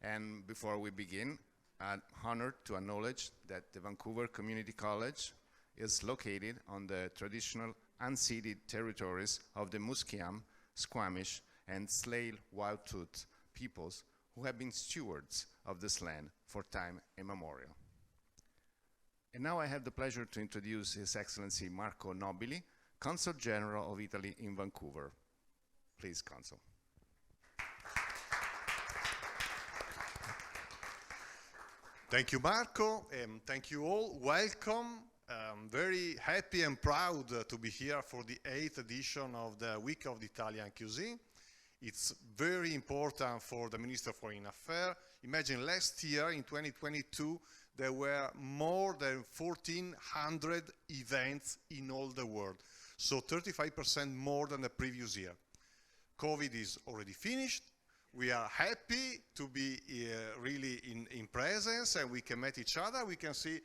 And before we begin, I'm honored to acknowledge that the Vancouver Community College is located on the traditional unceded territories of the Musqueam, Squamish, and Tsleil-Waututh peoples who have been stewards of this land for time immemorial. And now I have the pleasure to introduce His Excellency Marco Nobili, Consul General of Italy in Vancouver. Please, Consul. Thank you, Marco, and thank you all. Welcome. I'm very happy and proud to be here for the 8th edition of the Week of the Italian Cuisine. It's very important for the Minister of Foreign Affairs. Imagine last year, in 2022, there were more than 1,400 events in all the world, so 35% more than the previous year. COVID is already finished. We are happy to be really in presence, and we can meet each other. We can see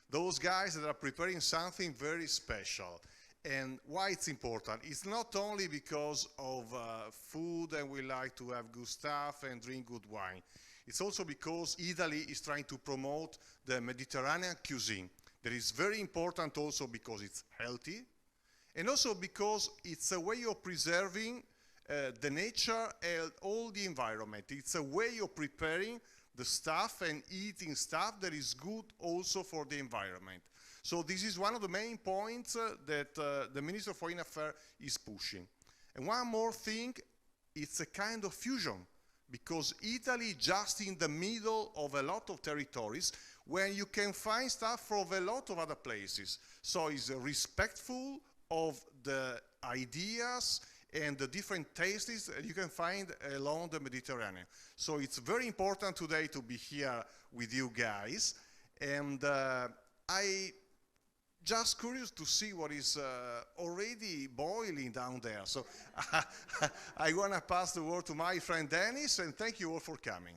those guys that are preparing something very special. And why it's important? It's not only because of food and we like to have good stuff and drink good wine. It's also because Italy is trying to promote the Mediterranean cuisine. That is very important also because it's healthy, and also because it's a way of preserving the nature and all the environment. It's a way of preparing the stuff and eating stuff that is good also for the environment. So this is one of the main points that the Minister of Foreign Affairs is pushing. And one more thing, it's a kind of fusion, because Italy just in the middle of a lot of territories where you can find stuff from a lot of other places. So it's respectful of the ideas and the different tastes that you can find along the Mediterranean. So it's very important today to be here with you guys. And I just curious to see what is already boiling down there. So I want to pass the word to my friend Dennis, and thank you all for coming.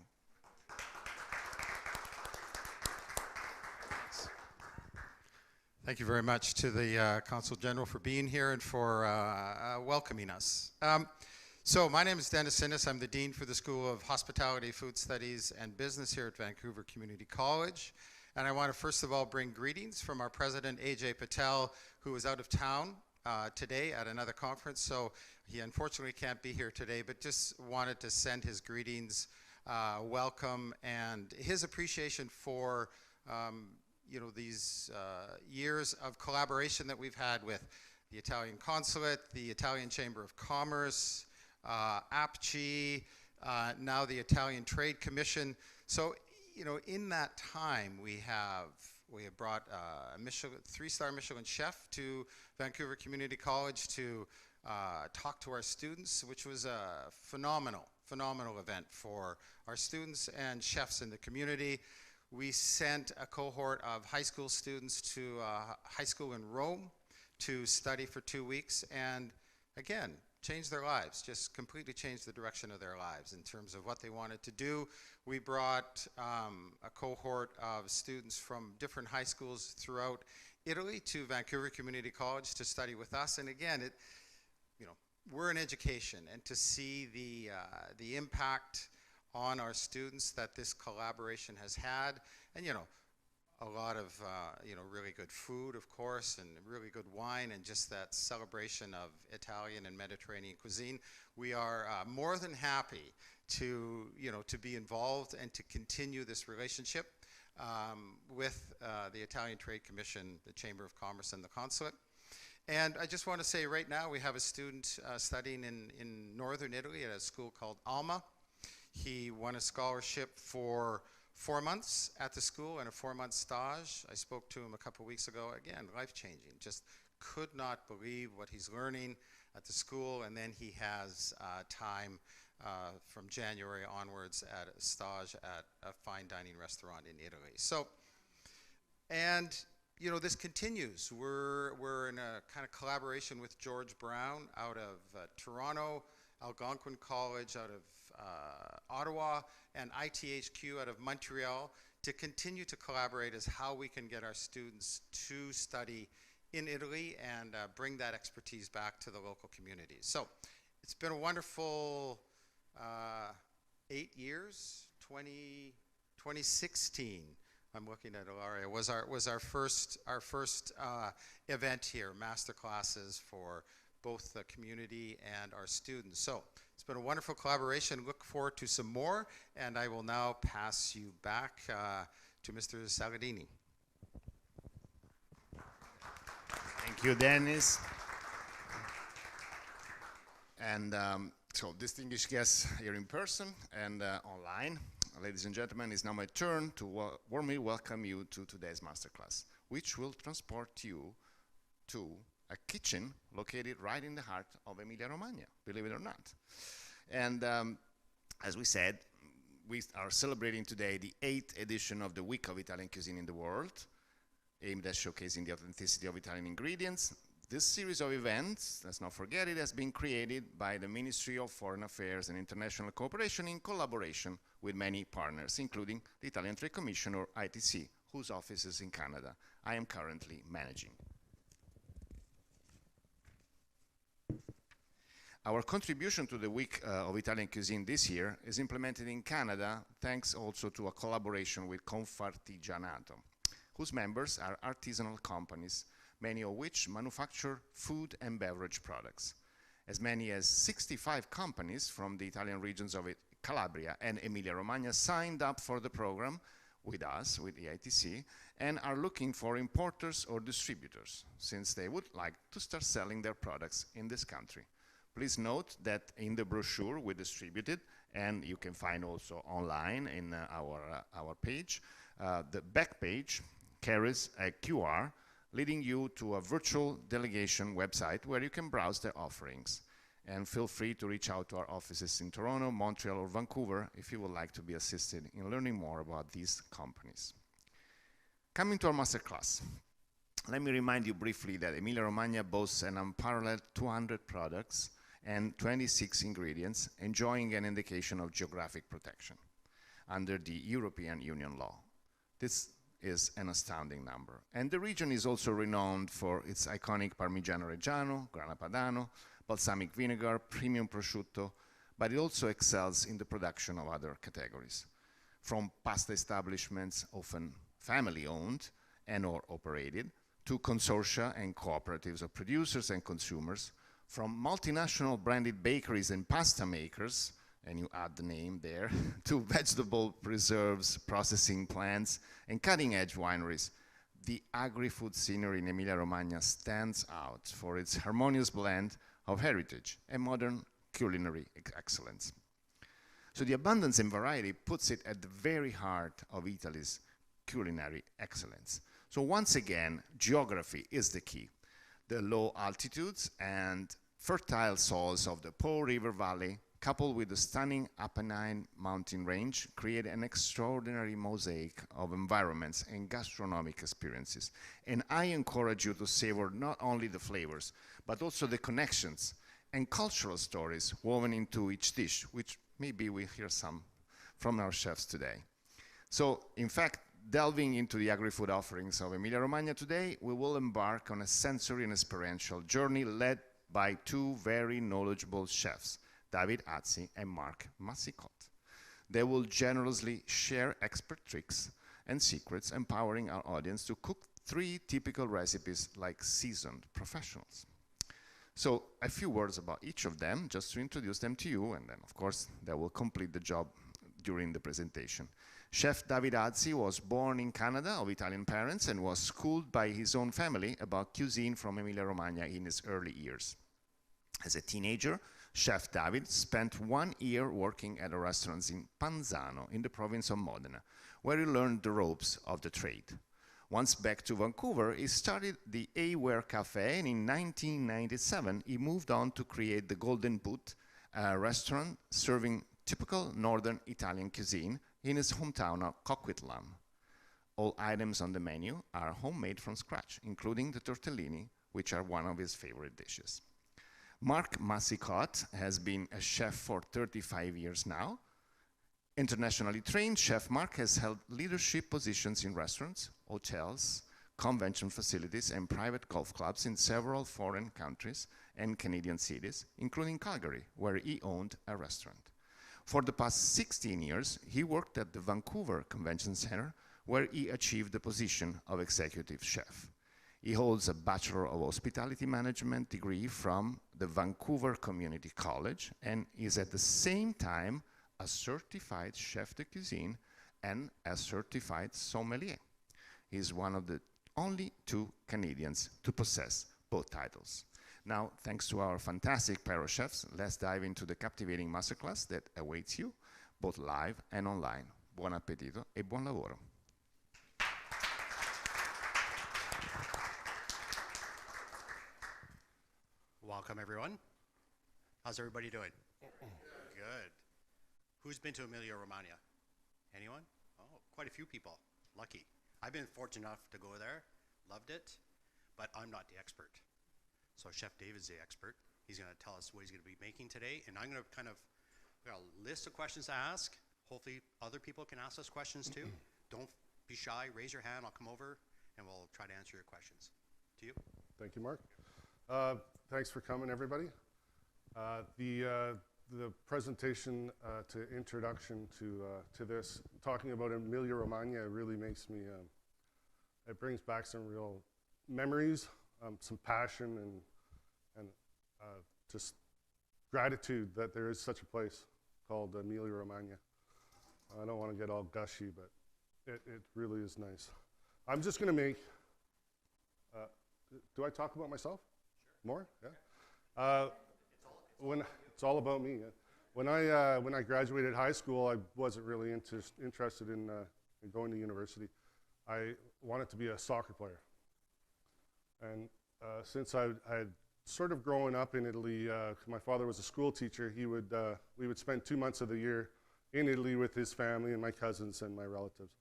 Thank you very much to the Consul General for being here and for welcoming us. So my name is Dennis Innes. I'm the Dean for the School of Hospitality, Food Studies, and Business here at Vancouver Community College. And I want to first of all bring greetings from our president, AJ Patel, who is out of town today at another conference. So he unfortunately can't be here today, but just wanted to send his greetings, welcome, and his appreciation for these years of collaboration that we've had with the Italian Consulate, the Italian Chamber of Commerce, APCI, now the Italian Trade Commission. So, in that time, we have brought a three-star Michelin chef to Vancouver Community College to talk to our students, which was a phenomenal event for our students and chefs in the community. We sent a cohort of high school students to high school in Rome to study for 2 weeks, and again, changed their lives, just completely changed the direction of their lives in terms of what they wanted to do. We brought a cohort of students from different high schools throughout Italy to Vancouver Community College to study with us. And again, we're in education, and to see the impact on our students that this collaboration has had, and a lot of really good food, of course, and really good wine, and just that celebration of Italian and Mediterranean cuisine. We are more than happy to be involved and to continue this relationship with the Italian Trade Commission, the Chamber of Commerce, and the Consulate. And I just want to say right now we have a student studying in northern Italy at a school called Alma. He won a scholarship for 4 months at the school and a 4-month stage. I spoke to him a couple weeks ago. Again, life-changing. Just could not believe what he's learning at the school. And then he has time from January onwards at a stage at a fine dining restaurant in Italy. So, and this continues. We're in a kind of collaboration with George Brown out of Toronto, Algonquin College out of Ottawa, and ITHQ out of Montreal to continue to collaborate as how we can get our students to study in Italy and bring that expertise back to the local communities. So it's been a wonderful 8 years, 2016. I'm looking at Ilaria. Was our first event here, masterclasses for both the community and our students. So it's been a wonderful collaboration. Look forward to some more, and I will now pass you back to Mr. Saladini. Thank you, Dennis. And so distinguished guests here in person and online, ladies and gentlemen, it's now my turn to warmly welcome you to today's masterclass, which will transport you to a kitchen located right in the heart of Emilia-Romagna, believe it or not. And as we said, we are celebrating today the 8th edition of the Week of Italian Cuisine in the World, aimed at showcasing the authenticity of Italian ingredients. This series of events, let's not forget it, has been created by the Ministry of Foreign Affairs and International Cooperation in collaboration with many partners, including the Italian Trade Commission, or ITC, whose office is in Canada. I am currently managing. Our contribution to the Week of Italian Cuisine this year is implemented in Canada, thanks also to a collaboration with Confartigianato, whose members are artisanal companies, many of which manufacture food and beverage products. As many as 65 companies from the Italian regions of Calabria and Emilia-Romagna signed up for the program with us, with the ITC, and are looking for importers or distributors, since they would like to start selling their products in this country. Please note that in the brochure we distributed, and you can find also online in our page, the back page carries a QR leading you to a virtual delegation website where you can browse their offerings. And feel free to reach out to our offices in Toronto, Montreal, or Vancouver if you would like to be assisted in learning more about these companies. Coming to our masterclass, let me remind you briefly that Emilia-Romagna boasts an unparalleled 200 products and 26 ingredients, enjoying an indication of geographic protection under the European Union law. This is an astounding number. And the region is also renowned for its iconic Parmigiano Reggiano, Grana Padano, balsamic vinegar, premium prosciutto, but it also excels in the production of other categories. From pasta establishments, often family-owned and or operated, to consortia and cooperatives of producers and consumers, from multinational branded bakeries and pasta makers, and you add the name there, to vegetable preserves, processing plants, and cutting-edge wineries. The agri-food scenery in Emilia-Romagna stands out for its harmonious blend of heritage and modern culinary excellence. So the abundance and variety puts it at the very heart of Italy's culinary excellence. So once again, geography is the key. The low altitudes and fertile soils of the Po River Valley, coupled with the stunning Apennine mountain range, create an extraordinary mosaic of environments and gastronomic experiences. And I encourage you to savor not only the flavors, but also the connections and cultural stories woven into each dish, which maybe we'll hear some from our chefs today. So, in fact, delving into the agri-food offerings of Emilia-Romagna today, we will embark on a sensory and experiential journey led by two very knowledgeable chefs, David Azzi and Mark Massicotte. They will generously share expert tricks and secrets, empowering our audience to cook 3 typical recipes like seasoned professionals. So a few words about each of them, just to introduce them to you, and then of course they will complete the job during the presentation. Chef David Azzi was born in Canada of Italian parents and was schooled by his own family about cuisine from Emilia-Romagna in his early years. As a teenager, Chef David spent 1 year working at a restaurant in Panzano in the province of Modena, where he learned the ropes of the trade. Once back to Vancouver, he started the A-Ware Cafe, and in 1997, he moved on to create the Golden Boot, a restaurant serving typical northern Italian cuisine in his hometown of Coquitlam. All items on the menu are homemade from scratch, including the tortellini, which are one of his favorite dishes. Mark Massicotte has been a chef for 35 years now. Internationally trained, Chef Mark has held leadership positions in restaurants, hotels, convention facilities, and private golf clubs in several foreign countries and Canadian cities, including Calgary, where he owned a restaurant. For the past 16 years, he worked at the Vancouver Convention Center, where he achieved the position of executive chef. He holds a Bachelor of Hospitality Management degree from the Vancouver Community College and is at the same time a certified chef de cuisine and a certified sommelier. He is one of the only 2 Canadians to possess both titles. Now, thanks to our fantastic pair of chefs, let's dive into the captivating masterclass that awaits you, both live and online. Buon appetito e buon lavoro. Welcome, everyone. How's everybody doing? Good. Who's been to Emilia Romagna? Anyone? Oh, quite a few people. Lucky. I've been fortunate enough to go there, loved it, but I'm not the expert. So Chef David's the expert. He's going to tell us what he's going to be making today, and I'm going to we got a list of questions to ask. Hopefully other people can ask us questions too. Don't be shy, raise your hand, I'll come over, and we'll try to answer your questions. To you. Thank you, Mark. Thanks for coming, everybody. The presentation to introduction to this, talking about Emilia Romagna, really makes me, it brings back some real memories, some passion, and just gratitude that there is such a place called Emilia Romagna. I don't want to get all gushy, but it really is nice. I'm just going to make, do I talk about myself? More? Yeah. It's all about me. Yeah. When I graduated high school, I wasn't really interested in going to university. I wanted to be a soccer player. And since I had sort of grown up in Italy, my father was a school teacher. We would spend 2 months of the year in Italy with his family and my cousins and my relatives.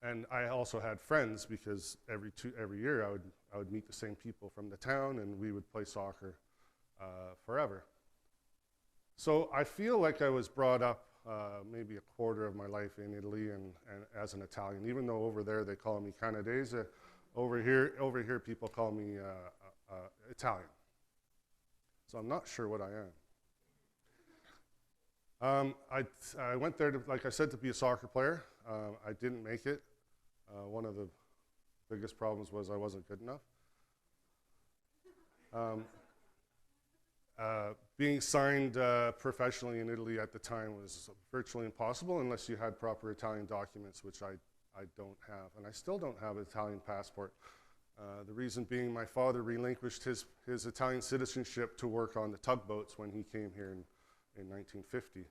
And I also had friends because every year I would meet the same people from the town and we would play soccer forever. So I feel like I was brought up maybe a quarter of my life in Italy and as an Italian, even though over there they call me Canadese. Over here people call me Italian. So I'm not sure what I am. I went there, like I said, to be a soccer player. I didn't make it. One of the biggest problems was I wasn't good enough. Being signed professionally in Italy at the time was virtually impossible unless you had proper Italian documents, which I don't have, and I still don't have an Italian passport. The reason being my father relinquished his Italian citizenship to work on the tugboats when he came here in 1950.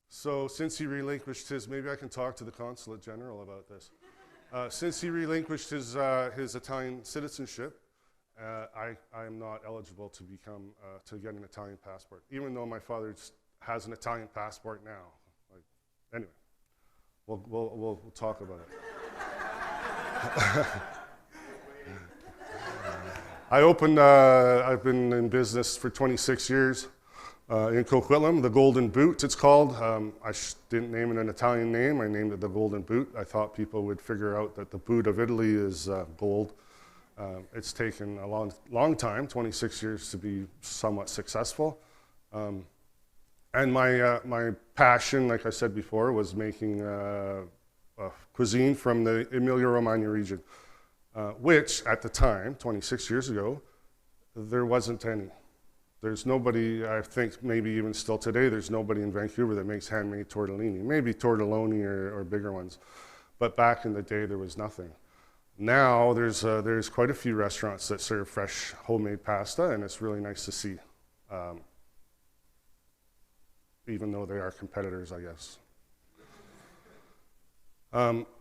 So since he relinquished maybe I can talk to the Consulate General about this. Since he relinquished his Italian citizenship, I am not eligible to get an Italian passport, even though my father has an Italian passport now. Anyway, we'll talk about it. I've been in business for 26 years in Coquitlam, the Golden Boot it's called. I didn't name it an Italian name, I named it the Golden Boot. I thought people would figure out that the boot of Italy is gold. It's taken a long time, 26 years, to be somewhat successful. And my passion, like I said before, was making a cuisine from the Emilia-Romagna region, which at the time, 26 years ago, there wasn't any. There's nobody, I think maybe even still today, there's nobody in Vancouver that makes handmade tortellini, maybe tortelloni or bigger ones. But back in the day, there was nothing. Now there's quite a few restaurants that serve fresh homemade pasta, and it's really nice to see, even though they are competitors, I guess.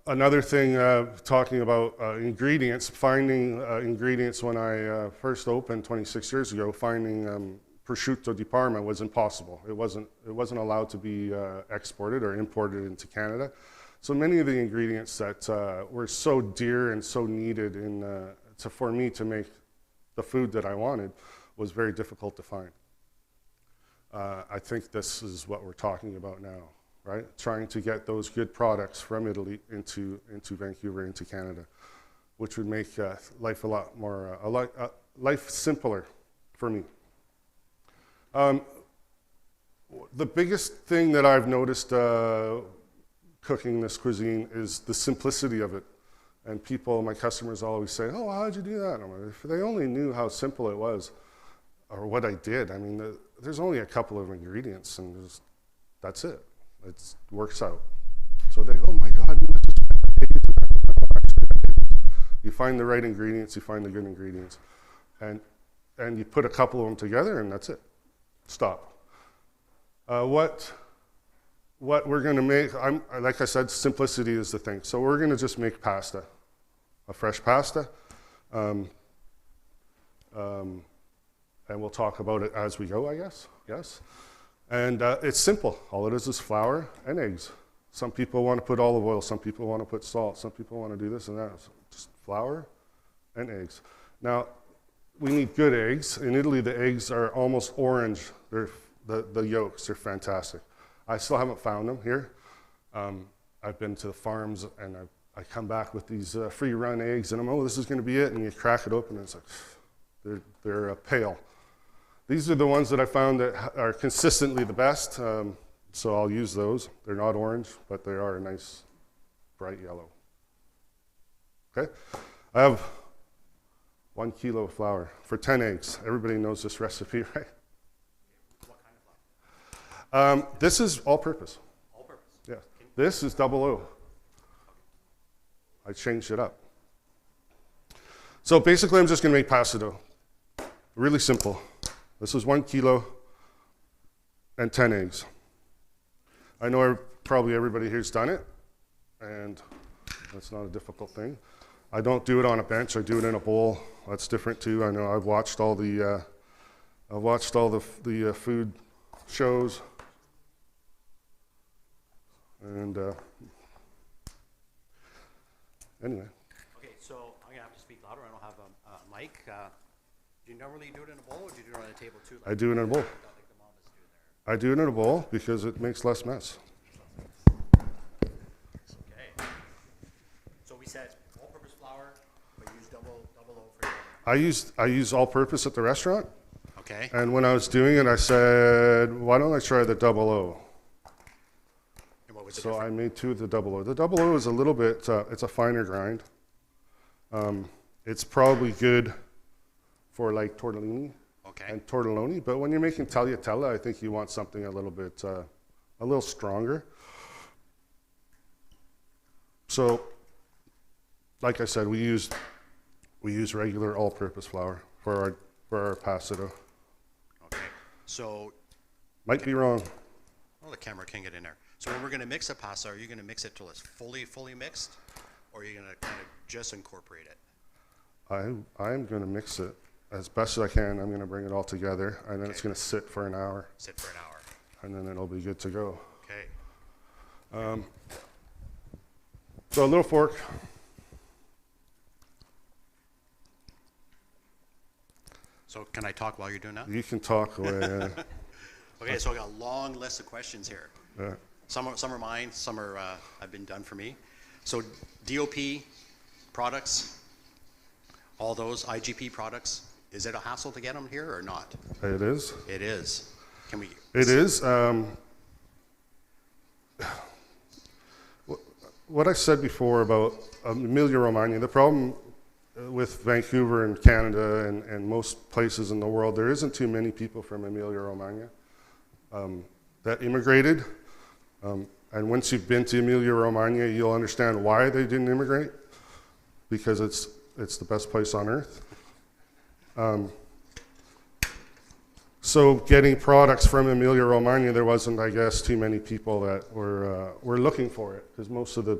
Another thing, talking about ingredients, finding ingredients when I first opened 26 years ago, finding prosciutto di Parma was impossible. It wasn't allowed to be exported or imported into Canada. So many of the ingredients that were so dear and so needed for me to make the food that I wanted was very difficult to find. I think this is what we're talking about now, right? Trying to get those good products from Italy into Vancouver, into Canada, which would make life a lot more, life simpler for me. The biggest thing that I've noticed cooking this cuisine is the simplicity of it. And people, my customers always say, oh, how'd you do that? I'm like, if they only knew how simple it was or what I did. I mean, there's only a couple of ingredients and that's it. It works out. So they, oh my God, you find the right ingredients, you find the good ingredients, and you put a couple of them together and that's it. Stop. What we're going to make, like I said, simplicity is the thing. So we're going to just make pasta, a fresh pasta, and we'll talk about it as we go, I guess. Yes. And it's simple. All it is flour and eggs. Some people want to put olive oil. Some people want to put salt. Some people want to do this and that. So just flour and eggs. Now, we need good eggs. In Italy, the eggs are almost orange. They're the yolks are fantastic. I still haven't found them here. I've been to the farms and I come back with these free-run eggs and I'm, oh, this is going to be it. And you crack it open and it's like, they're pale. These are the ones that I found that are consistently the best. So I'll use those. They're not orange, but they are a nice bright yellow. Okay? I have 1 kilo of flour for 10 eggs. Everybody knows this recipe, right? This is all-purpose. All-purpose? Yeah. This is double O. I changed it up. So basically, I'm just going to make pasta dough. Really simple. This is 1 kilo and 10 eggs. I know probably everybody here's done it, and that's not a difficult thing. I don't do it on a bench. I do it in a bowl. That's different too. I know I've watched all the food shows. And anyway. Okay, so I'm going to have to speak louder. I don't have a mic. Do you normally do it in a bowl or do you do it on a table too? I do it in a bowl. Like the mamas do there. I do it in a bowl because it makes less mess. Okay. So we said all-purpose flour, but you use double O for your... I use all-purpose at the restaurant. Okay. And when I was doing it, I said, why don't I try the double O? And what was the So difference? I made 2 of the double O. The double O is a little bit, it's a finer grind. It's probably good for like tortellini Okay. and tortelloni, but when you're making tagliatella, I think you want something a little stronger. So, like I said, we use regular all-purpose flour for our pasta dough. Okay. So, Might be wrong. well, the camera can get in there. So when we're going to mix a pasta, are you going to mix it till it's fully mixed, or are you going to kind of just incorporate it? I'm going to mix it as best as I can. I'm going to bring it all together, and then it's Okay. going to sit for an hour, Sit for an hour. and then it'll be good to go. Okay. So a little fork. So can I talk while you're doing that? You can talk away. Okay, so I got a long list of questions here. Yeah. Some are mine, some are have been done for me. So DOP products, all those IGP products, is it a hassle to get them here or not? It is. It is. Can we? It is. What I said before about Emilia Romagna, the problem with Vancouver and Canada and most places in the world, there isn't too many people from Emilia Romagna that immigrated. And once you've been to Emilia Romagna, you'll understand why they didn't immigrate, because it's the best place on earth. So getting products from Emilia Romagna, there wasn't, I guess, too many people that were looking for it, because most of the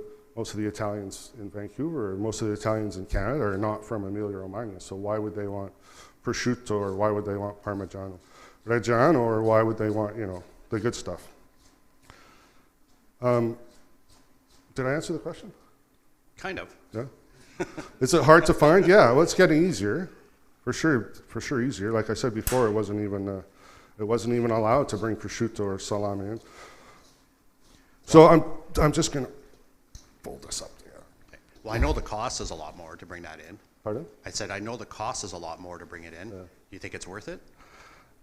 Italians in Vancouver, or most of the Italians in Canada, are not from Emilia Romagna. So why would they want prosciutto, or why would they want Parmigiano Reggiano, or why would they want, the good stuff? Did I answer the question? Kind of. Yeah. Is it hard to find? Yeah. Well, it's getting easier, for sure easier. Like I said before, it wasn't even allowed to bring prosciutto or salami in. So I'm just gonna fold this up there. Okay. Well, I know the cost is a lot more to bring that in. Pardon? I said I know the cost is a lot more to bring it in. Yeah. Do you think it's worth it?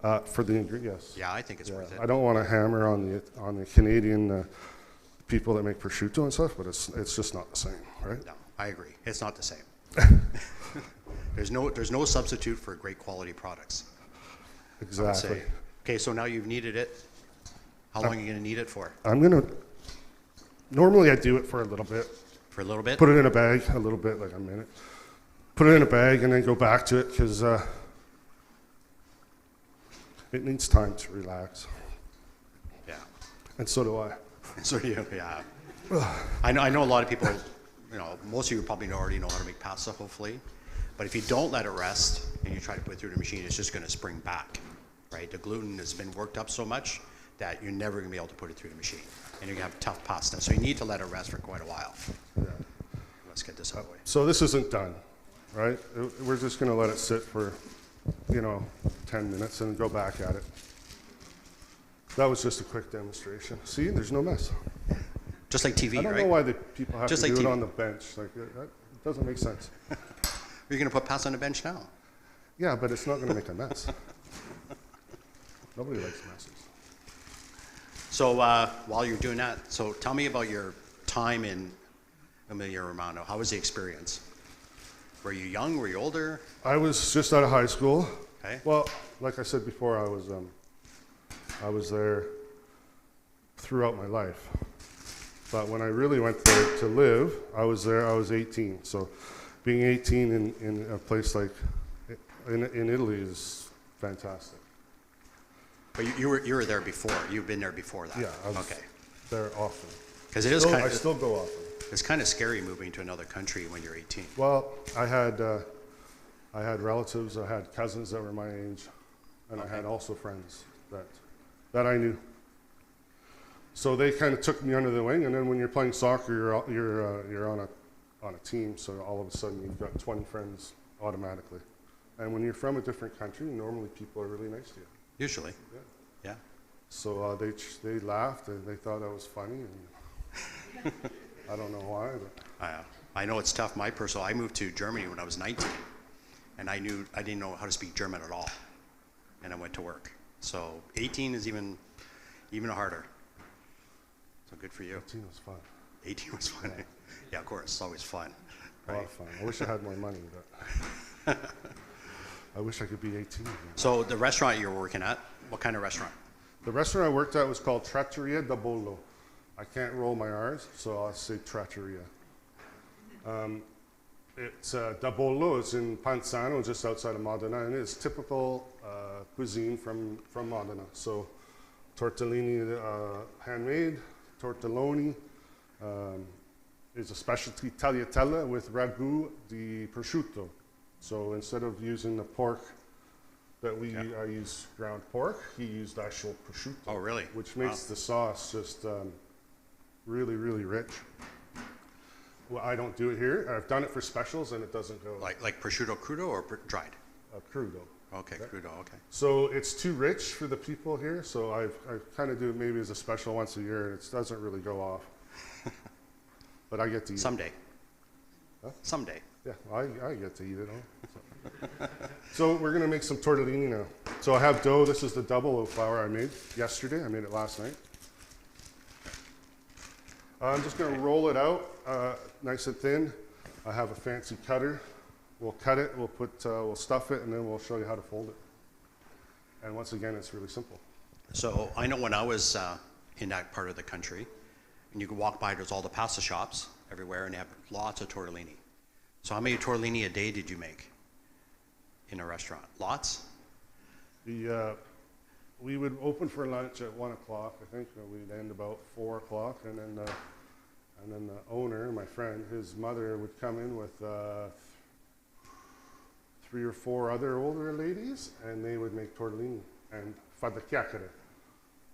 For the ingredients, yes. Yeah, I think it's worth it. I don't want to hammer on the Canadian people that make prosciutto and stuff, but it's just not the same, right? No, I agree. It's not the same. There's no substitute for great quality products. I would Exactly. say. Okay, so now you've kneaded it. How long are you going to knead it for? Normally I do it for a little bit. For a little bit? Put it in a bag, a little bit, like a minute. Put it in a bag and then go back to it because it needs time to relax. Yeah. And so do I. So do you, yeah. I know a lot of people, most of you probably already know how to make pasta, hopefully. But if you don't let it rest and you try to put it through the machine, it's just going to spring back, right? The gluten has been worked up so much that you're never going to be able to put it through the machine. And you're going to have tough pasta. So you need to let it rest for quite a while. Yeah. Let's get this out of the way. So this isn't done, right? We're just going to let it sit for, 10 minutes and go back at it. That was just a quick demonstration. See, there's no mess. Just like TV, I don't right? know why the people have Just to like do TV. it on the bench. Like, it doesn't make sense. You're going to put pasta on the bench now. Yeah, but it's not going to make a mess. Nobody likes messes. So while you're doing that, so tell me about your time in Emilia Romagna. How was the experience? Were you young? Were you older? I was just out of high school. Okay. Well, like I said before, I was there throughout my life. But when I really went there to live, I was 18. So being 18 in a place like in Italy is fantastic. But you were there before. You've been there before that. Yeah, I was Okay. there often. Because it is I kind of still go often. it's kind of scary moving to another country when you're 18. Well, I had relatives, I had cousins that were my age, and I had also friends that I knew. So they kind of took me under the wing, and then when you're playing soccer, you're on a team, so all of a sudden you've got 20 friends automatically. And when you're from a different country, normally people are really nice to you. Usually. Yeah. Yeah. So they laughed and they thought I was funny, and I don't know why, but I know it's tough. I moved to Germany when I was 19, and I didn't know how to speak German at all, and I went to work. So 18 is even harder. So good for you. 18 was fun. 18 was fun. Yeah, of course, it's always fun. A lot of fun. I wish I had more money, but I wish I could be 18 again. So the restaurant you were working at, what kind of restaurant? The restaurant I worked at was called Trattoria Tavola. I can't roll my R's, so I'll say Trattoria. It's Tavola. It's in Panzano, just outside of Modena, and it's typical cuisine from Modena. So tortellini handmade, tortelloni is a specialty tagliatella with ragu di prosciutto. So instead of using the pork that I use ground pork, he used actual prosciutto. Oh, really? Which makes the sauce just really, really rich. Well, I don't do it here. I've done it for specials, and it doesn't go Like prosciutto crudo or dried? crudo. Okay, crudo. Okay. So it's too rich for the people here. So I kind of do it maybe as a special once a year, and it doesn't really go off. But I get to eat Someday. Huh? Someday. it. Yeah, I get to eat it all. So we're going to make some tortellini now. So I have dough. This is the double of flour I made yesterday. I made it last night. I'm just going to roll it out nice and thin. I have a fancy cutter. We'll cut it, we'll stuff it, and then we'll show you how to fold it. And once again, it's really simple. So I know when I was in that part of the country, and you could walk by, there's all the pasta shops everywhere, and they have lots of tortellini. So how many tortellini a day did you make in a restaurant? Lots? We would open for lunch at 1 o'clock, I think. We'd end about 4 o'clock, and then the owner, my friend, his mother would come in with 3 or 4 other older ladies, and they would make tortellini and fada chiacchiere,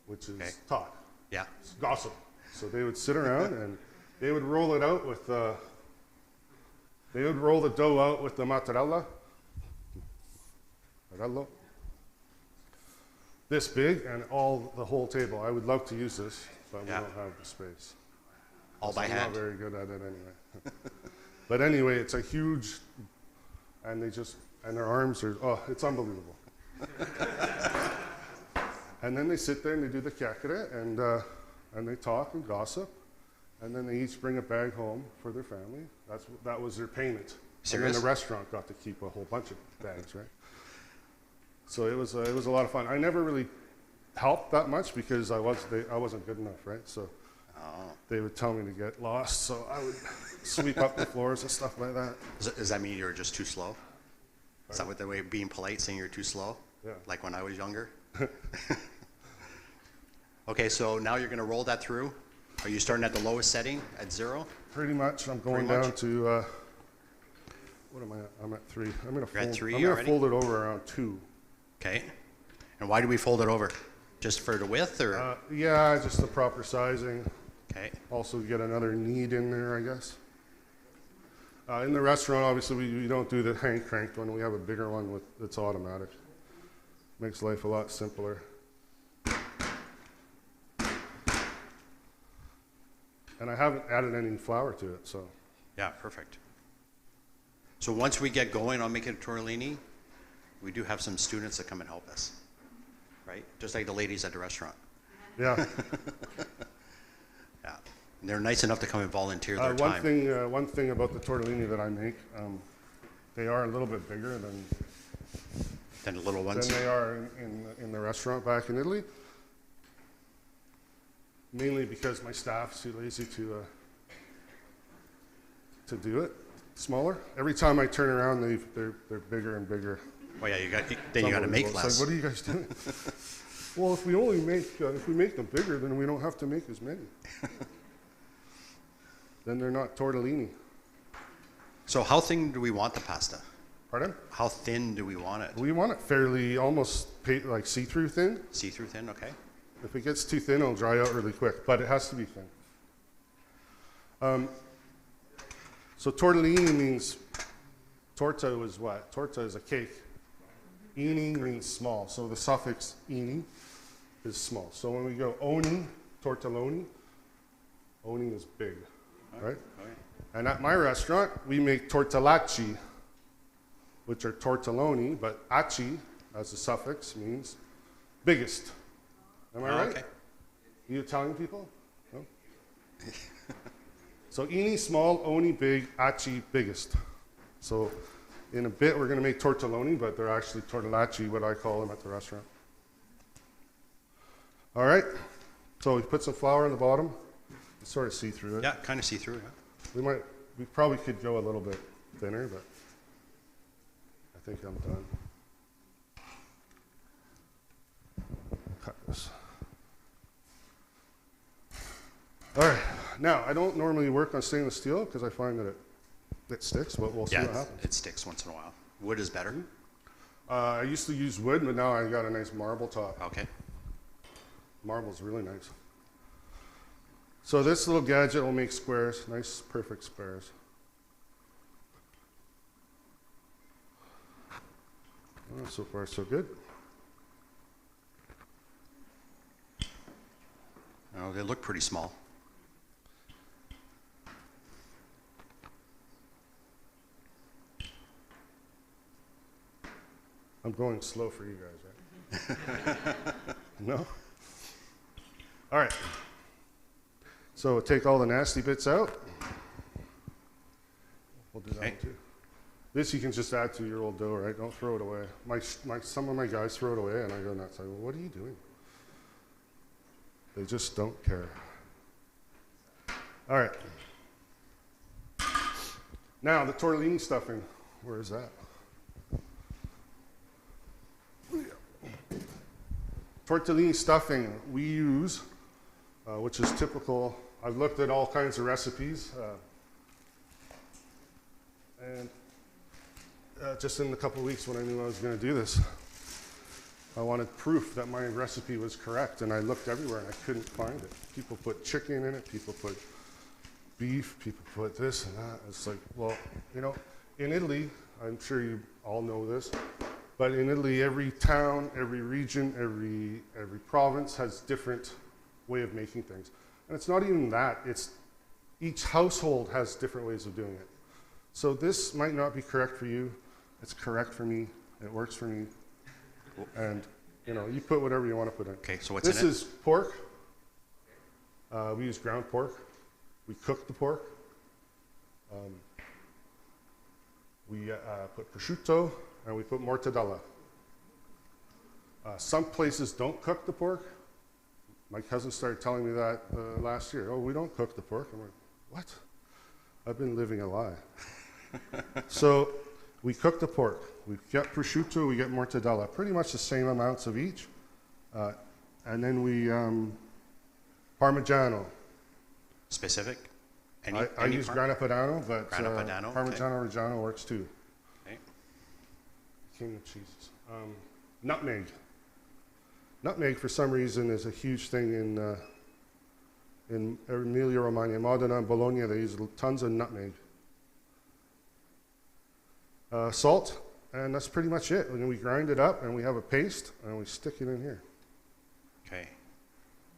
which is talk. Yeah. It's gossip. So they would sit around and they would roll it out with they would roll the dough out with the mozzarella. This big, and the whole table. I would love to use this, but we don't have the space. All by I'm hand? not very good at it anyway. But anyway, it's a huge, and their arms are, it's unbelievable. And then they sit there and they do the chiacchiere and they talk and gossip. And then they each bring a bag home for their family. That was their payment. Serious? And then the restaurant got to keep a whole bunch of bags, right? So it was a lot of fun. I never really helped that much because I wasn't good enough, right? So they would tell me to get lost, so I would sweep up the floors and stuff like that. Does that mean you're just too slow? Is that what the way of being polite, saying you're too slow? Yeah. Like when I was younger? Okay, so now you're going to roll that through. Are you starting at the lowest setting at 0? Pretty much. I'm going Pretty down much. to what am I at? I'm at 3. I'm You're at 3 gonna already? fold it over around 2. Okay. And why do we fold it over? Just for the width, or? Yeah, just the proper sizing. Okay. Also get another knead in there, I guess. In the restaurant, obviously, we don't do the hand cranked one. We have a bigger one that's automatic. Makes life a lot simpler. And I haven't added any flour to it, so. Yeah, perfect. So once we get going on making a tortellini, we do have some students that come and help us, right? Just like the ladies at the restaurant. Yeah. Yeah. And they're nice enough to come and volunteer their One time. one thing about the tortellini that I make, they are a little bit bigger Than the little ones. than they are in the restaurant back in Italy. Mainly because my staff's too lazy to do it smaller. Every time I turn around, they're bigger and bigger. Oh yeah, then you got to make It's like, less. what are you guys doing? Well, if we make them bigger, then we don't have to make as many. Then they're not tortellini. So how thin do we want the pasta? Pardon? How thin do we want it? We want it fairly almost like see-through thin. See-through thin, okay. If it gets too thin, it'll dry out really quick, but it has to be thin. So tortellini means, torta is what? Torta is a cake. Ini means small, so the suffix ini is small. So when we go oni, tortelloni, oni is big, right? Okay. And at my restaurant, we make tortellacci, which are tortelloni, but acci, as a suffix, means biggest. Am I right? Okay. You Italian people? No? So ini small, oni big, acci biggest. So in a bit we're going to make tortelloni, but they're actually tortellacci, what I call them at the restaurant. All right. So we put some flour on the bottom. You sort of see through it. Yeah, kind of see-through, yeah. We probably could go a little bit thinner, but I think I'm done. Cut this. All right. Now, I don't normally work on stainless steel because I find that it sticks, but we'll see Yeah, what happens. it sticks once in a while. Wood is better. I used to use wood, but now I got a nice marble top. Okay. Marble's really nice. So this little gadget will make squares, nice, perfect squares. Oh, so far, so good. Oh, they look pretty small. I'm going slow for you guys, right? No? All right. So take all the nasty bits out. We'll do that Okay. one too. This you can just add to your old dough, right? Don't throw it away. Some of my guys throw it away, and I go nuts. I go, what are you doing? They just don't care. All right. Now, the tortellini stuffing. Where is that? Tortellini stuffing we use, which is typical. I've looked at all kinds of recipes. And just in a couple of weeks when I knew I was going to do this, I wanted proof that my recipe was correct, and I looked everywhere and I couldn't find it. People put chicken in it, people put beef, people put this and that. It's like, well, you know, in Italy, I'm sure you all know this, but in Italy, every town, every region, every province has different way of making things. And it's not even that, it's each household has different ways of doing it. So this might not be correct for you, it's correct for me, it works for me, and You know, you put whatever you want to put in. Okay, so what's This in it? is pork. We use ground pork. We cook the pork. We put prosciutto, and we put mortadella. Some places don't cook the pork. My cousin started telling me that last year. Oh, we don't cook the pork. I'm like, what? I've been living a lie. So we cook the pork. We get prosciutto, we get mortadella, pretty much the same amounts of each. And then we, Parmigiano. Specific? I use part? Grana Padano, but Grana Padano, okay. Parmigiano Reggiano works too. Okay. King of cheeses. Nutmeg. Nutmeg, for some reason, is a huge thing in Emilia Romagna, Modena, and Bologna. They use tons of nutmeg. Salt, and that's pretty much it. And then we grind it up, and we have a paste, and we stick it in here. Okay.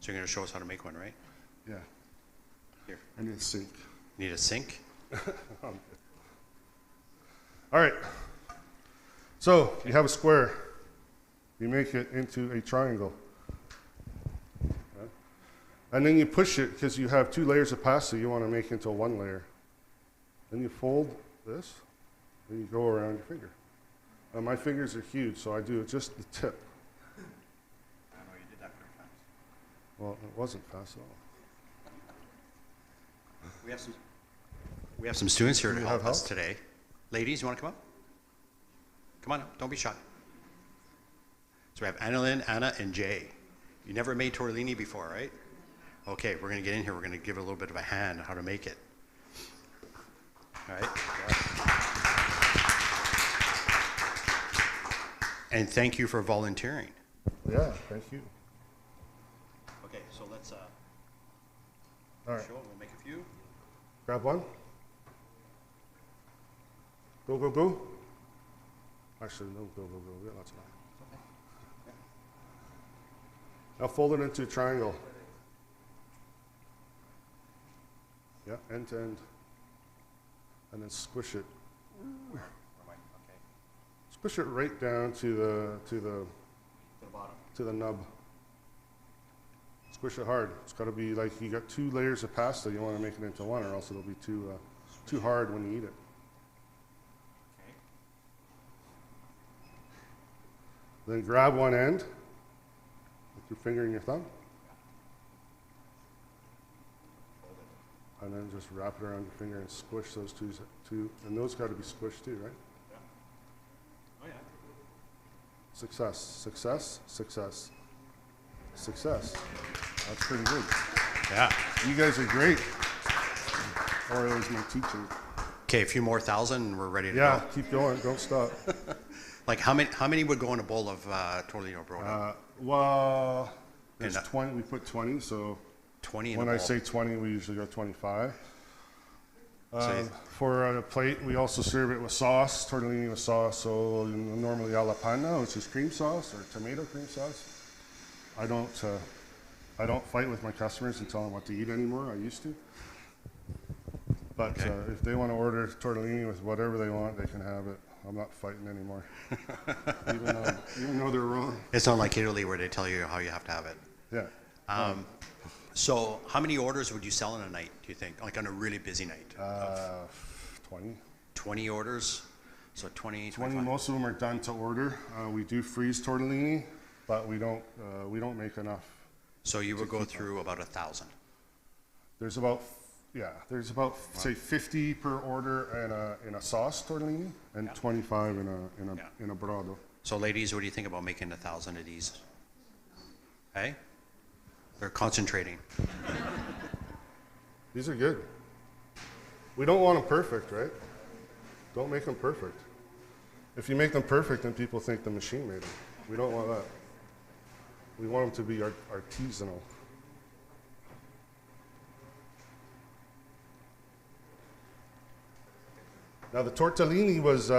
So you're going to show us how to make one, right? Yeah. Here. I need a sink. Need a sink? All right. So you have a square. You make it into a triangle. Okay. And then you push it because you have 2 layers of pasta you want to make into one layer. Then you fold this, and you go around your finger. My fingers are huge, so I do just the tip. I know you did that pretty fast. Well, it wasn't fast at all. We have some students here Do to you help have us help? today. Ladies, you want to come up? Come on up. Don't be shy. So we have Annalyn, Anna, and Jay. You never made tortellini before, right? Okay, we're going to get in here. We're going to give it a little bit of a hand on how to make it. All right. And thank you for volunteering. Yeah, thank you. Okay, so let's All right, show. We'll make a few. grab one. Go, go, go. Actually, no, go, go, go. Yeah, that's fine. Now fold it into a triangle. Yeah, end to end. And then squish it. Okay. Squish it right down to the bottom. to the nub. Squish it hard. It's got to be like you got 2 layers of pasta. You want to make it into one, or else it'll be too hard when you eat it. Okay. Then grab one end with your finger and your thumb, and then just wrap it around your finger and squish those two. And those got to be squished too, right? Oh yeah. Success, success, success, success. That's pretty good. Yeah. You guys are great. Or it was my teaching. Okay, a few more thousand and we're ready to Yeah, go. keep going. Don't stop. Like how many would go in a bowl of tortellino brodo? Well, there's And, 20. We put 20. So 20 in when a I bowl. say 20, we usually go 25. So you- For a plate, we also serve it with sauce, tortellini with sauce. So normally alla panna, which is cream sauce or tomato cream sauce. I don't fight with my customers and tell them what to eat anymore. I used to. But Okay. if they want to order tortellini with whatever they want, they can have it. I'm not fighting anymore, even though they're wrong. It's not like Italy where they tell you how you have to have it. Yeah. So how many orders would you sell in a night, do you think? Like on a really busy night? 20. 20 orders? So 20, 20. 25? Most of them are done to order. We do freeze tortellini, but we don't make enough. So you would go through about 1,000. There's about say 50 per order in a sauce tortellini and Yeah. 25 in Yeah. a brodo. So ladies, what do you think about making 1,000 of these? Hey? They're concentrating. These are good. We don't want them perfect, right? Don't make them perfect. If you make them perfect, then people think the machine made them. We don't want that. We want them to be artisanal. Now the tortellini was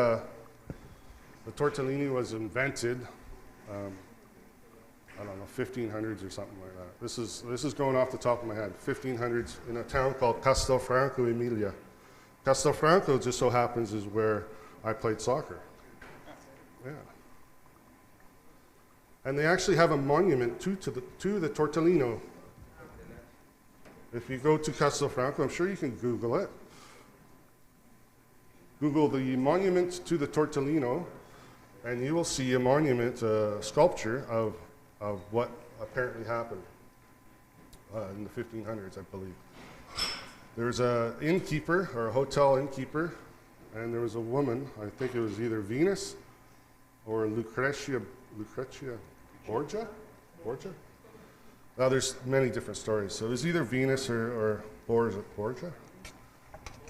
invented, I don't know, 1500s or something like that. This is going off the top of my head. 1500s in a town called Castelfranco Emilia. Castelfranco just so happens is where I played soccer. Yeah. And they actually have a monument to the tortellino. If you go to Castelfranco, I'm sure you can Google it. Google the monument to the tortellino, and you will see a monument, sculpture of what apparently happened in the 1500s, I believe. There's an innkeeper, or a hotel innkeeper, and there was a woman, I think it was either Venus or Lucretia Borgia? Now there's many different stories. So it was either Venus or Borgia.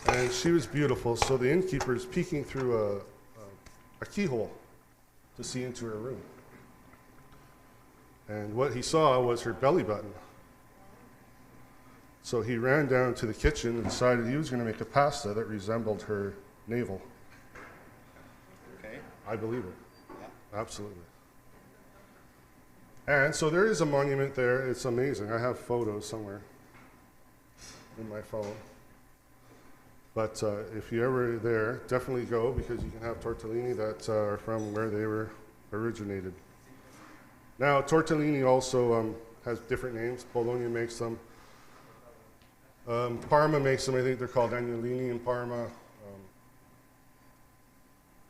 And she was beautiful, so the innkeeper is peeking through a keyhole to see into her room. And what he saw was her belly button. So he ran down to the kitchen and decided he was going to make a pasta that resembled her navel. Okay. I believe it. Yeah. Absolutely. And so there is a monument there. It's amazing. I have photos somewhere in my phone. But if you're ever there, definitely go, because you can have tortellini that are from where they were originated. Now, tortellini also has different names. Bologna makes them. Parma makes them. I think they're called agnolini in Parma.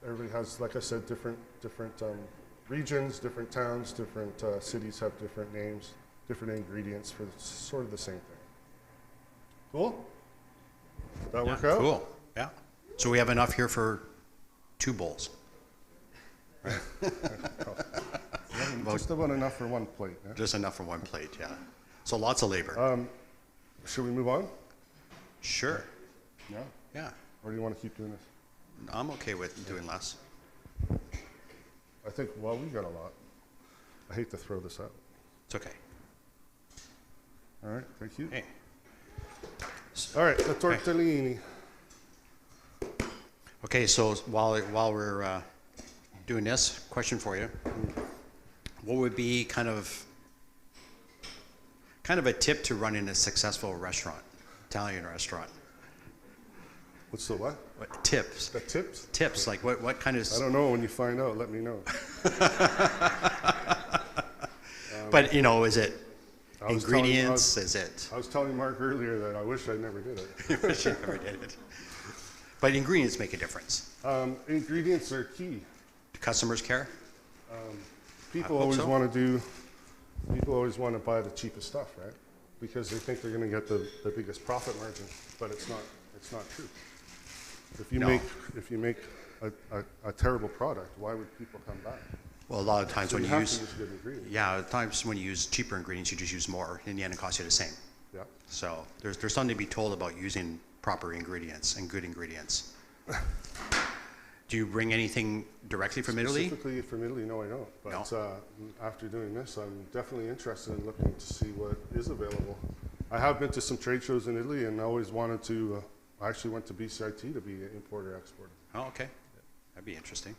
Everybody has, like I said, different regions, different towns, different cities have different names, different ingredients for sort of the same thing. Cool? Did that work out? Cool. Yeah. So we have enough here for 2 bowls. Just about enough for one plate. Yeah? Just enough for one plate, yeah. So lots of labor. Should we move on? Sure. Yeah? Yeah. Or do you want to keep doing this? I'm okay with doing less. I think, well, we got a lot. I hate to throw this out. It's okay. All right, thank you. Hey. All right, the tortellini. Okay, so while we're doing this, question for you. What would be kind of a tip to running a successful restaurant, Italian restaurant? What's the what? What tips? The tips? Tips, like what kind of... I don't know. When you find out, let me know. But, you know, is it I was ingredients? Is it... I was telling Mark earlier that I wish I never did it. You wish you never did it. But ingredients make a difference. Ingredients are key. Do customers care? People hope always so. want to buy the cheapest stuff, right? Because they think they're going to get the biggest profit margin, but it's not true. If you No. make a terrible product, why would people come back? Well, a lot of times So when you you have use... to use good ingredients. Yeah, at times when you use cheaper ingredients, you just use more. In the end, it costs you the same. Yeah. So there's something to be told about using proper ingredients and good ingredients. Do you bring anything directly from Italy? Specifically from Italy, no, I don't. But No. After doing this, I'm definitely interested in looking to see what is available. I have been to some trade shows in Italy and I always wanted to, I actually went to BCIT to be an importer-exporter. Oh, okay. That'd be interesting.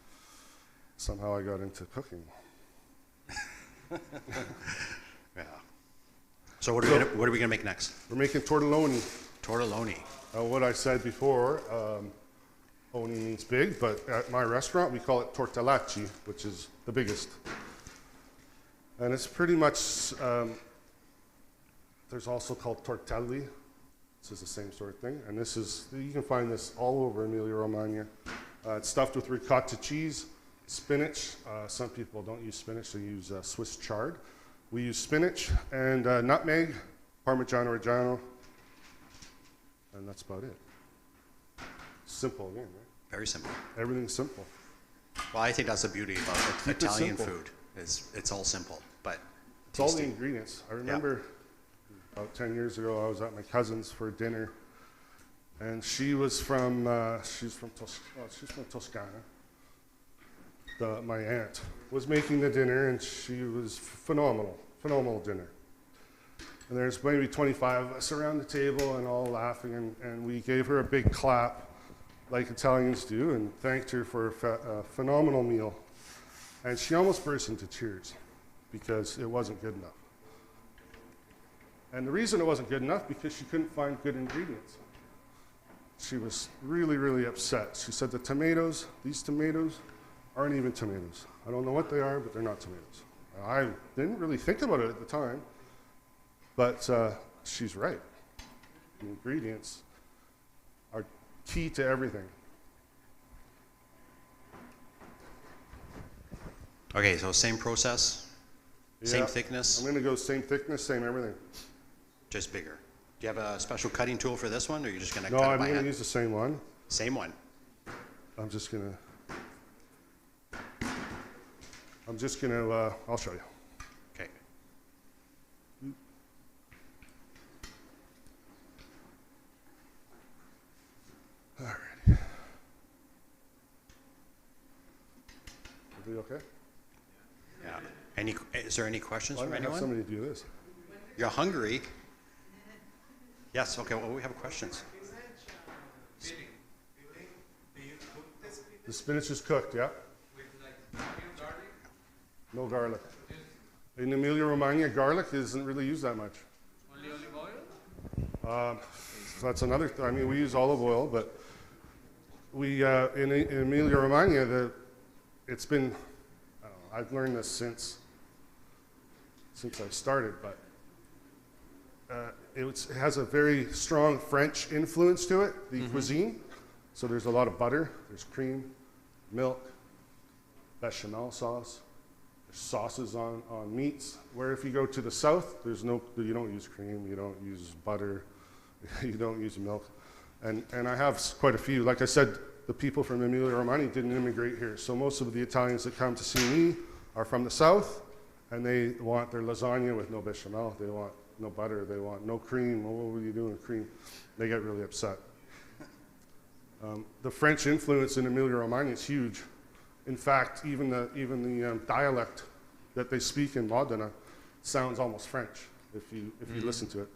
Somehow I got into cooking. Yeah. So what are we gonna make next? We're making tortelloni. Tortelloni. What I said before, oni means big, but at my restaurant we call it tortellacci, which is the biggest. And it's pretty much, there's also called tortelli. This is the same sort of thing. And this is, you can find this all over Emilia Romagna. It's stuffed with ricotta cheese, spinach. Some people don't use spinach, they use Swiss chard. We use spinach and nutmeg, Parmigiano Reggiano, and that's about it. Simple again, right? Very simple. Everything's simple. Well, I think that's the beauty about Keep it Italian simple. food. It's all simple, but It's all the tasty. ingredients. I remember about 10 years ago, I was at my cousin's for dinner, and she was from Toscana. My aunt was making the dinner, and she was phenomenal dinner. And there's maybe 25 of us around the table and all laughing, and we gave her a big clap, like Italians do, and thanked her for a phenomenal meal. And she almost burst into tears because it wasn't good enough. And the reason it wasn't good enough because she couldn't find good ingredients. She was really, really upset. She said these tomatoes, aren't even tomatoes. I don't know what they are, but they're not tomatoes. I didn't really think about it at the time, but she's right. The ingredients are key to everything. Okay, so same process, same Yeah, thickness, I'm gonna go same thickness, same everything. just bigger. Do you have a special cutting tool for this one, or you're just gonna No, cut it I'm by gonna hand? use the same one. Same one. I'm just gonna, I'll show you. Okay. Alrighty. Everybody okay? Yeah. Is there any questions Why from don't I have anyone? somebody do this? You're hungry? Yes, okay, well, we have questions. The spinach is cooked, yeah? No garlic. In Emilia Romagna, garlic isn't really used that much. Only olive oil? That's another, I mean, we use olive oil, but we, in Emilia Romagna, it's been, I don't know, I've learned this since I started, but it has a very strong French influence to it, the cuisine. So there's a lot of butter, there's cream, milk, bechamel sauce, there's sauces on meats. Where if you go to the south, you don't use cream, you don't use butter, you don't use milk. And I have quite a few. Like I said, the people from Emilia Romagna didn't immigrate here. So most of the Italians that come to see me are from the south, and they want their lasagna with no bechamel. They want no butter, they want no cream. Oh, what were you doing with cream? They get really upset. The French influence in Emilia Romagna is huge. In fact, even the dialect that they speak in Modena sounds almost French if you listen to it.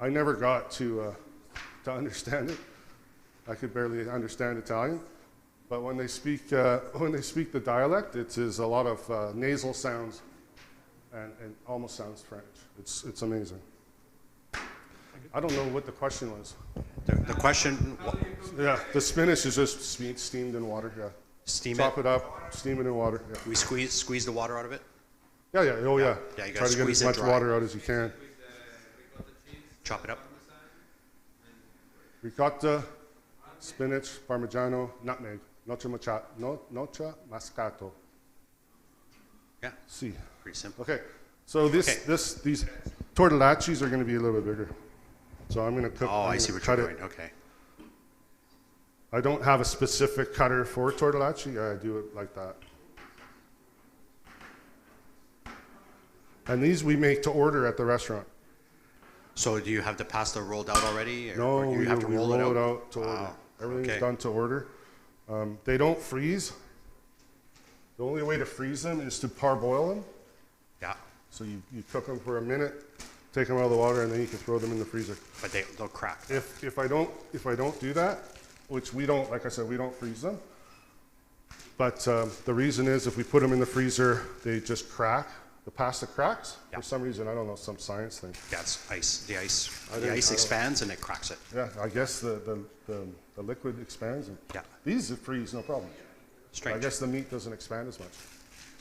I never got to understand it. I could barely understand Italian, but when they speak the dialect, it is a lot of nasal sounds and almost sounds French. It's amazing. I don't know what the question was. The question, Yeah, the spinach is just steamed in water. Yeah, steam chop it, it up, steam it in water. Yeah, we squeeze the water out of it? yeah, yeah. Oh yeah. Yeah, you Try gotta to get squeeze as it much dry. water out as you can. Chop it up? Ricotta, spinach, parmigiano, nutmeg, noce moscato. Yeah, See. pretty simple. Okay, so these tortellaccis are going to be a little bit bigger. So I'm going to cook. Oh, I'm I see gonna what you're cut doing, it. okay. I don't have a specific cutter for tortellacci. I do it like that. And these we make to order at the restaurant. So do you have the pasta rolled out already? No, or you we have to roll it out? to order. Wow, Everything's okay. done to order. They don't freeze. The only way to freeze them is to parboil them. Yeah, So you cook them for a minute, take them out of the water, and then you can throw them in the freezer. but they'll crack. If I don't do that, which we don't, like I said, we don't freeze them. But the reason is if we put them in the freezer, they just crack. The pasta cracks Yeah. for some reason. I don't know, some science thing. Yeah, it's ice. The ice I don't- expands and it cracks it. Yeah, I guess the liquid expands. And Yeah, these freeze, no problem. I strange. guess the meat doesn't expand as much.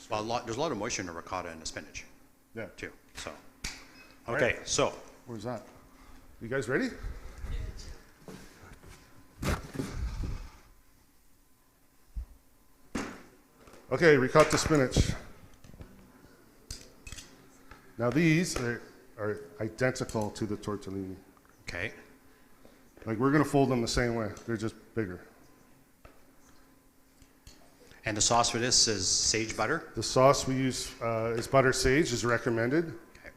Well, there's a lot of moisture in the ricotta and the spinach Yeah. too. So, okay, so Where's that? You guys ready? Okay, ricotta spinach. Now these are identical to the tortellini. okay, Like we're gonna fold them the same way. They're just bigger. and the sauce for this is sage butter. The sauce we use is butter sage, is recommended, Okay,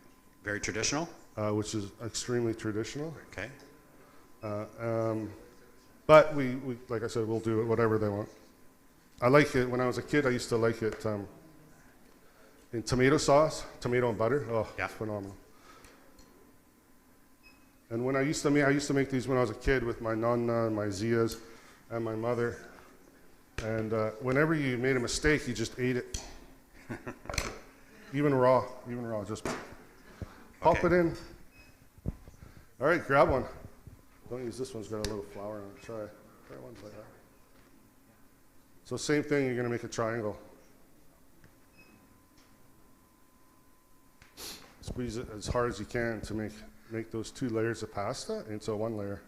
very traditional. which is extremely traditional. Okay, But we, like I said, we'll do it whatever they want. I like it, when I was a kid, I used to like it in tomato sauce, tomato and butter. Oh, Yeah. it's phenomenal. And when I used to make these when I was a kid with my nonna, my zias, and my mother. And whenever you made a mistake, you just ate it. even raw, just pop Okay. it in. All right, grab one. Don't use this one's got a little flour on it. Try ones like that. So same thing, you're gonna make a triangle. Squeeze it as hard as you can to make those 2 layers of pasta into 1 layer.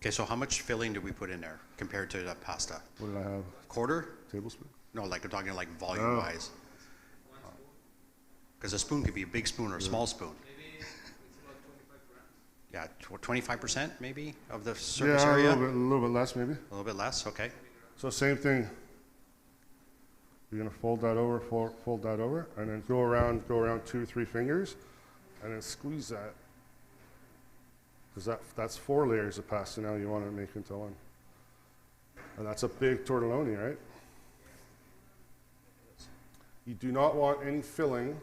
Okay, so how much filling did we put in there compared to the pasta? What did I have? Quarter? Tablespoon? No, like I'm talking like volume wise. Because a spoon could be a big spoon or a small spoon. Yeah, 25% maybe of the surface Yeah, area? a little bit less maybe. A little bit less, okay. So same thing. You're gonna fold that over, fold that over, and then go around 2 or 3 fingers, and then squeeze that. Because that's 4 layers of pasta now you want to make into 1. And that's a big tortelloni, right? You do not want any filling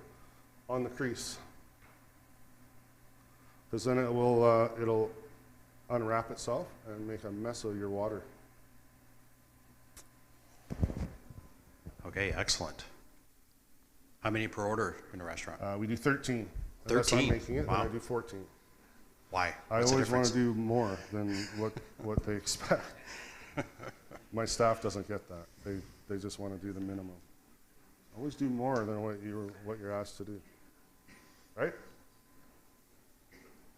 on the crease, because then it'll unwrap itself and make a mess of your water. Okay, excellent. How many per order in a restaurant? We do 13. Unless I'm 13? making it, Wow. then I do 14. Why? I What's the always want difference? to do more than what they expect. My staff doesn't get that. They just want to do the minimum. Always do more than what you're asked to do. Right?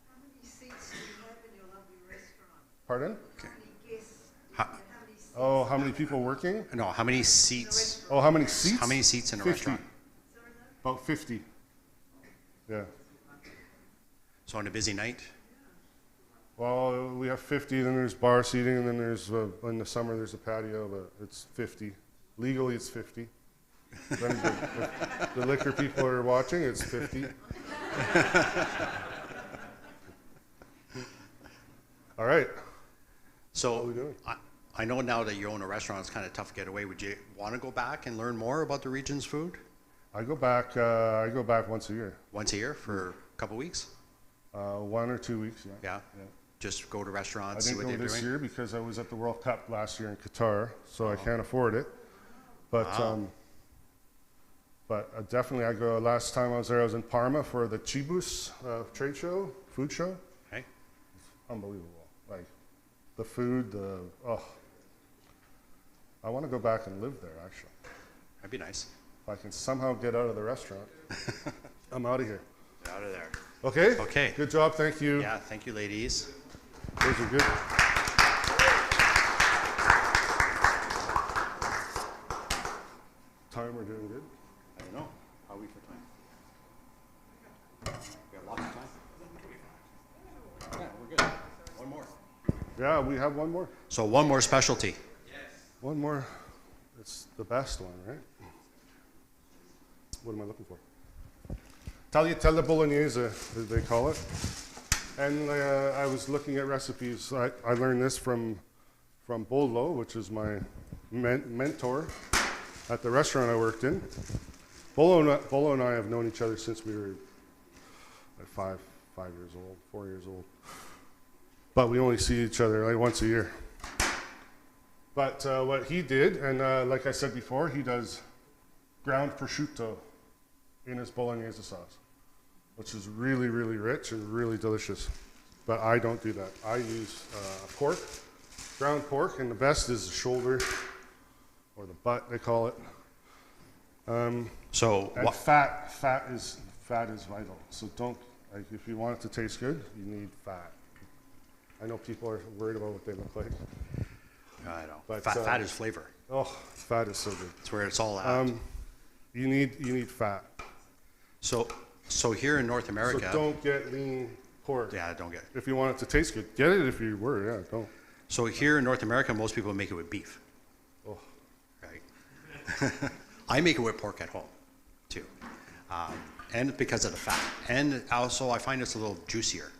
How many seats do you have in your lovely restaurant? Pardon? How many guests? How- and how many seats? Oh, how many people working? No, how many seats? Oh, how many seats? How many seats in a 50. restaurant? About 50. Yeah. So on a busy night? Well, we have 50, then there's bar seating, and then there's, in the summer, there's a patio, but it's 50. Legally, it's 50. Then if the liquor people are watching, it's 50. All right. So What are we doing? I know now that you own a restaurant, it's kind of tough to get away. Would you want to go back and learn more about the region's food? I go back once a year. Once a year for a couple weeks? 1 or 2 weeks, yeah. Yeah? Just go to I restaurants, see didn't what go they're this doing? year because I was at the World Cup last year in Qatar, so I can't afford it. But Wow. Definitely I go. Last time I was there, I was in Parma for the Cibus trade show, food show. Okay. Unbelievable. Like the food, I want to go back and live there actually. That'd be nice. If I can somehow get out of the restaurant, I'm out of here. Get out of there. Okay? Okay. Good job, thank you. Yeah, thank you, ladies. Those are good. Time we're doing good. I don't know. How are we for time? We have lots of time? Yeah, we're good. One more. Yeah, we have one more. So one more specialty. One more. It's the best one, right? What am I looking for? Tagliatelle bolognese, they call it. And I was looking at recipes. I learned this from Bollo, which is my mentor at the restaurant I worked in. Bollo and I have known each other since we were like 5 years old, 4 years old. But we only see each other like once a year. But what he did, and like I said before, he does ground prosciutto in his bolognese sauce, which is really, really rich and really delicious. But I don't do that. I use pork, ground pork, and the best is the shoulder, or the butt, they call it. So And what? fat is vital. So don't, like, if you want it to taste good, you need fat. I know people are worried about what they look like. I know. But, Fat is flavor. Oh, fat is so good. It's where it's all at. You need fat. So here in North America. So don't get lean pork. Yeah, don't get. If you want it to taste good, get it if you were. Yeah, don't. So here in North America, most people make it with beef. Oh. Right. I make it with pork at home, too, and because of the fat, and also I find it's a little juicier.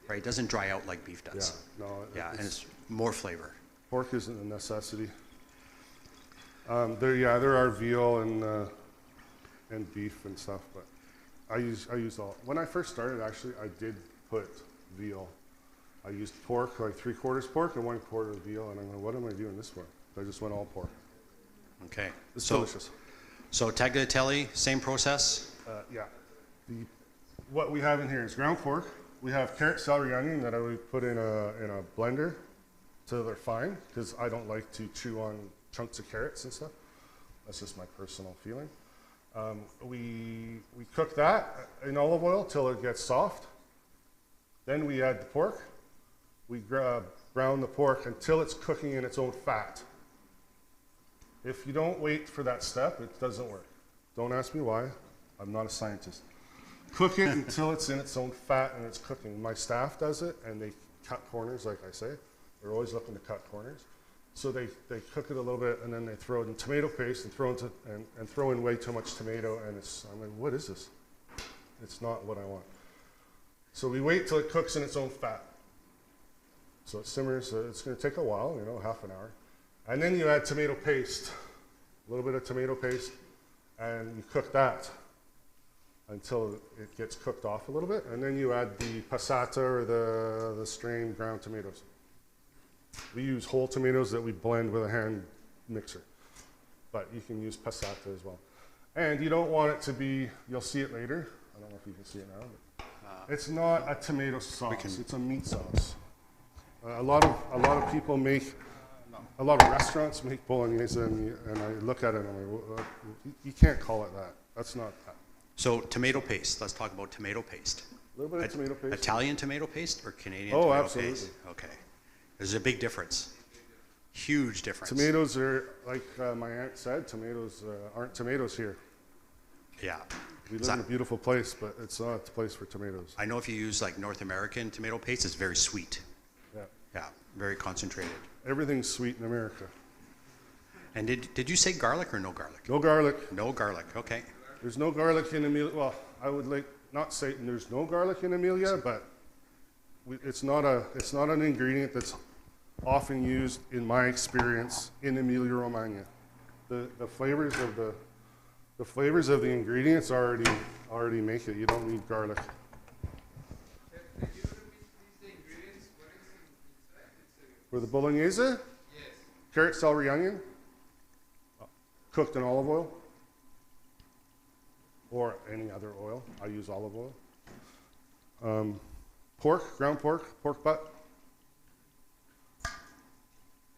Right, it doesn't dry out like beef Yeah, does. no. Yeah, and it's more flavor. Pork isn't a necessity. There are veal and beef and stuff, but I use all. When I first started, actually, I did put veal. I used pork, like 3/4 pork and 1/4 veal, and I'm like, what am I doing this for? I just went all pork. Okay. It's so, delicious. So tagliatelle, same process. Yeah. What we have in here is ground pork. We have carrot, celery, onion that I would put in a blender till they're fine, because I don't like to chew on chunks of carrots and stuff. That's just my personal feeling. We cook that in olive oil till it gets soft. Then we add the pork. We brown the pork until it's cooking in its own fat. If you don't wait for that step, it doesn't work. Don't ask me why. I'm not a scientist. Cook it until it's in its own fat and it's cooking. My staff does it, and they cut corners, like I say. They're always looking to cut corners. So they cook it a little bit, and then they throw it in tomato paste and throw in way too much tomato, and I'm like, what is this? It's not what I want. So we wait till it cooks in its own fat. So it simmers. It's going to take a while, half an hour. And then you add tomato paste, a little bit of tomato paste, and you cook that until it gets cooked off a little bit. And then you add the passata or the strained ground tomatoes. We use whole tomatoes that we blend with a hand mixer, but you can use passata as well. And you don't want it to be, you'll see it later. I don't know if you can see it now, but it's not a tomato sauce, it's a meat sauce. A lot of people make, a lot of restaurants make bolognese, and I look at it and I'm like, well, you can't call it that. That's not that. So tomato paste, let's talk about tomato paste. A little bit of tomato paste. Italian tomato paste or Canadian tomato absolutely. paste? Okay. There's a big difference. Huge difference. Tomatoes are, like my aunt said, tomatoes aren't tomatoes here. Yeah. We live in a beautiful place, but it's not the place for tomatoes. I know if you use like North American tomato paste, it's very sweet. Yeah. Yeah, very concentrated. Everything's sweet in America. And did you say garlic or no garlic? No garlic. No garlic, okay. There's no garlic in Emilia. Well, I would not say there's no garlic in Emilia, but it's not an ingredient that's often used, in my experience, in Emilia Romagna. The flavors of the ingredients already make it. You don't need garlic. Can you repeat please the ingredients? What is inside? For the bolognese, Yes. carrot, celery, onion, cooked in olive oil, or any other oil. I use olive oil. Pork, ground pork, pork butt.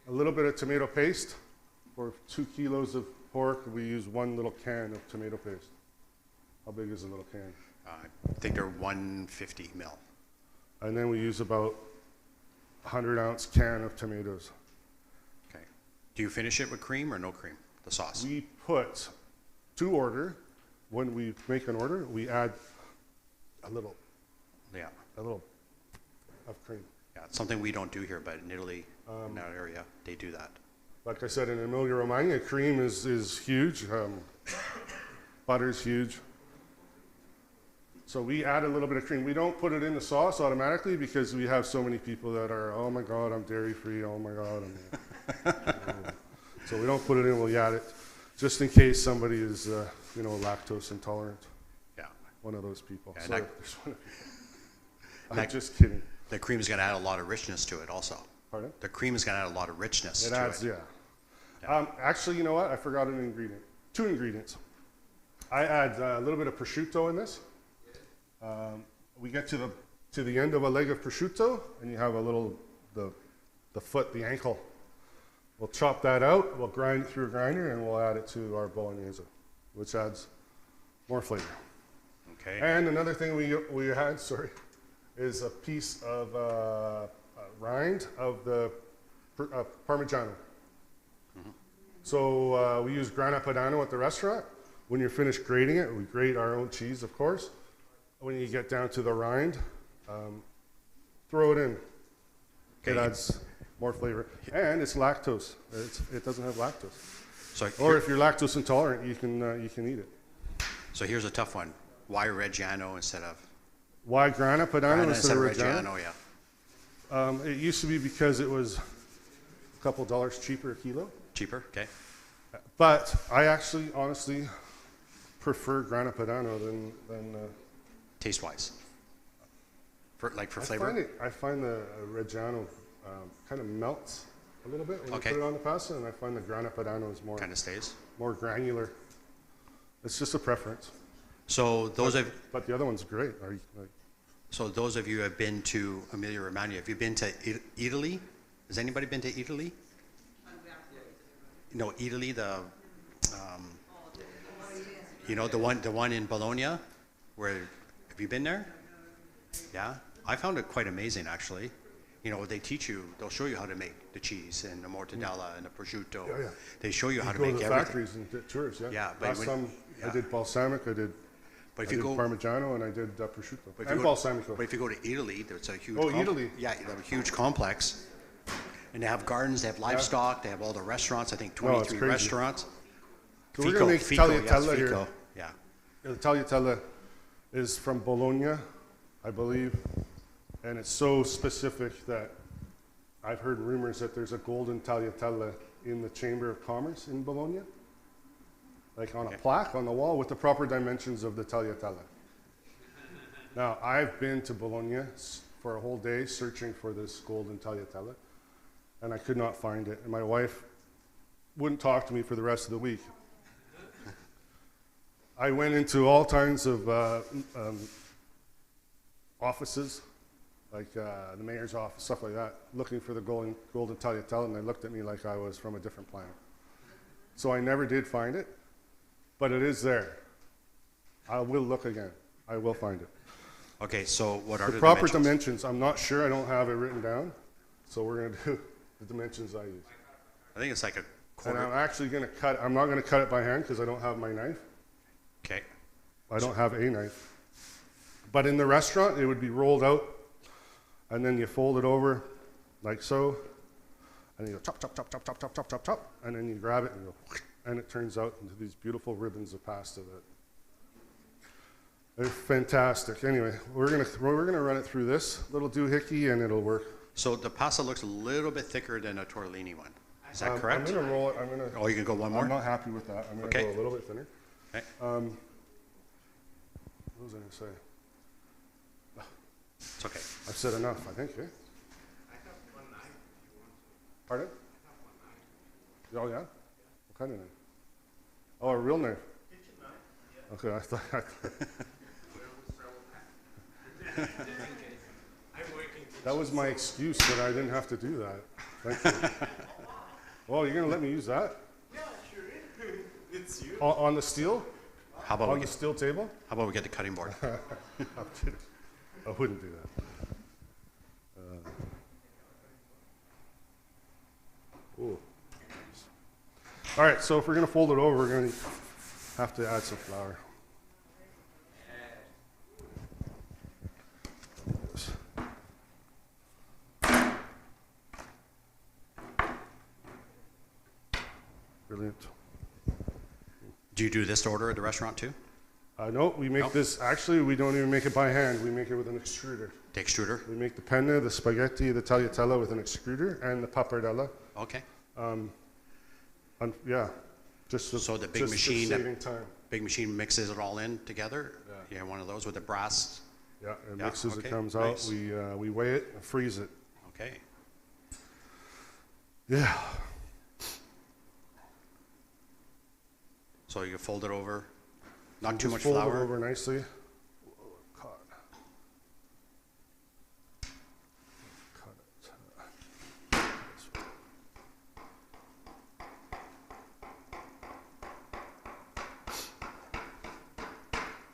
A little bit of tomato paste. For 2 kilos of pork, we use 1 little can of tomato paste. How big is a little can? I think they're 150 mil. And then we use about 100-ounce can of tomatoes. Okay. Do you finish it with cream or no cream, the sauce? We put, to order, when we make an order, we add a little of cream. Yeah, it's something we don't do here, but in Italy, in that area, they do that. Like I said, in Emilia Romagna, cream is huge. Butter's huge. So we add a little bit of cream. We don't put it in the sauce automatically because we have so many people that are, oh my God, I'm dairy free. Oh my God, so we don't put it in. We'll add it just in case somebody is, lactose intolerant. Yeah. One of those people. Yeah, Sorry, there's one of you. I'm just kidding. The cream is going to add a lot of richness to it also. Pardon? The cream is going to add a lot of richness It to adds, it. yeah. Actually, you know what? I forgot an ingredient. 2 ingredients. I add a little bit of prosciutto in this. We get to the end of a leg of prosciutto, and you have a little, the foot, the ankle. We'll chop that out, we'll grind it through a grinder, and we'll add it to our bolognese, which adds more flavor. Okay. And another thing we had, is a piece of rind of the Parmigiano. So we use grana padano at the restaurant. When you're finished grating it, we grate our own cheese, of course. When you get down to the rind, throw it in. Okay. It adds more flavor. And it's lactose. It doesn't have lactose. So Or if you're lactose intolerant, you can eat it. So here's a tough one. Why Reggiano instead of Why grana padano instead of Reggiano? Yeah. It used to be because it was a couple dollars cheaper a kilo. Cheaper, okay. But I actually, honestly, prefer grana padano than Taste-wise. For flavor? I find the Reggiano kind of melts a little bit when Okay. you put it on the pasta, and I find the grana padano is Kind of stays. more granular. It's just a preference. So But the other one's great. So those of you who have been to Emilia Romagna, have you been to Italy? Has anybody been to Italy? No, Italy, You know, the one in Bologna, where, have you been there? Yeah, I found it quite amazing, actually. You know, they teach you, they'll show you how to make the cheese and the mortadella and the prosciutto. Yeah, yeah. They show you how to go make to the everything. factories and did tours, yeah. Yeah, but Last when- time yeah. I did balsamic, I did Parmigiano, and I did prosciutto. But if you And go- balsamico. But if you go to Italy, there's a huge. Oh, Italy. Yeah, they have a huge complex. And they have gardens, they have livestock, they have all the restaurants, I think No, it's 23 crazy. restaurants. So we're gonna make tagliatella here. Fico, yeah. The tagliatella is from Bologna, I believe, and it's so specific that I've heard rumors that there's a golden tagliatella in the Chamber of Commerce in Bologna, like on Okay. a plaque on the wall with the proper dimensions of the tagliatella. Now, I've been to Bologna for a whole day searching for this golden tagliatella, and I could not find it, and my wife wouldn't talk to me for the rest of the week. I went into all kinds of offices, like the mayor's office, stuff like that, looking for the golden tagliatella, and they looked at me like I was from a different planet. So I never did find it, but it is there. I will look again. I will find it. Okay, so what are The the proper dimensions? dimensions, I'm not sure. I don't have it written down, so we're going to do the dimensions I use. I think it's like a And quarter. I'm actually going to cut. I'm not going to cut it by hand because I don't have my knife. Okay, I don't have a knife. But in the restaurant, it would be rolled out, and then you fold it over like so, and you go chop, chop, chop, chop, chop, chop, chop, chop, chop, and then you grab it and go, and it turns out into these beautiful ribbons of pasta that they're fantastic. Anyway, we're gonna run it through this little doohickey, and it'll work. so the pasta looks a little bit thicker than a tortellini one. Is that correct? I'm gonna roll it. I'm gonna. Oh, you can go one more? I'm not happy with that. I'm gonna Okay. go a little bit thinner. Okay. What was I gonna say? It's okay. I've said enough, I think, eh? Pardon? Oh, yeah? What kind of knife? Oh, a real knife? Okay, I thought, that was my excuse that I didn't have to do that. Thank you. Oh, you're gonna let me use that? Yeah, sure. It's you. On the steel? How about On we the get, steel table? how about we get the cutting board? I'm kidding. I wouldn't do that. Ooh. All right, so if we're gonna fold it over, we're gonna have to add some flour. Brilliant. Do you do this order at the restaurant too? No, we make No? this, actually, we don't even make it by hand. We make it with an extruder. The extruder? We make the penne, the spaghetti, the tagliatella with an extruder, and the pappardella. Okay. Yeah, just So the big just machine that- saving time. Big machine mixes it all in together? Yeah, one of those with the brass? Yeah, it Yeah, mixes, okay, it comes nice. out. We weigh it, and freeze it. Okay. Yeah. So you fold it over, not too Just much fold flour? it over nicely. Cut. Cut it.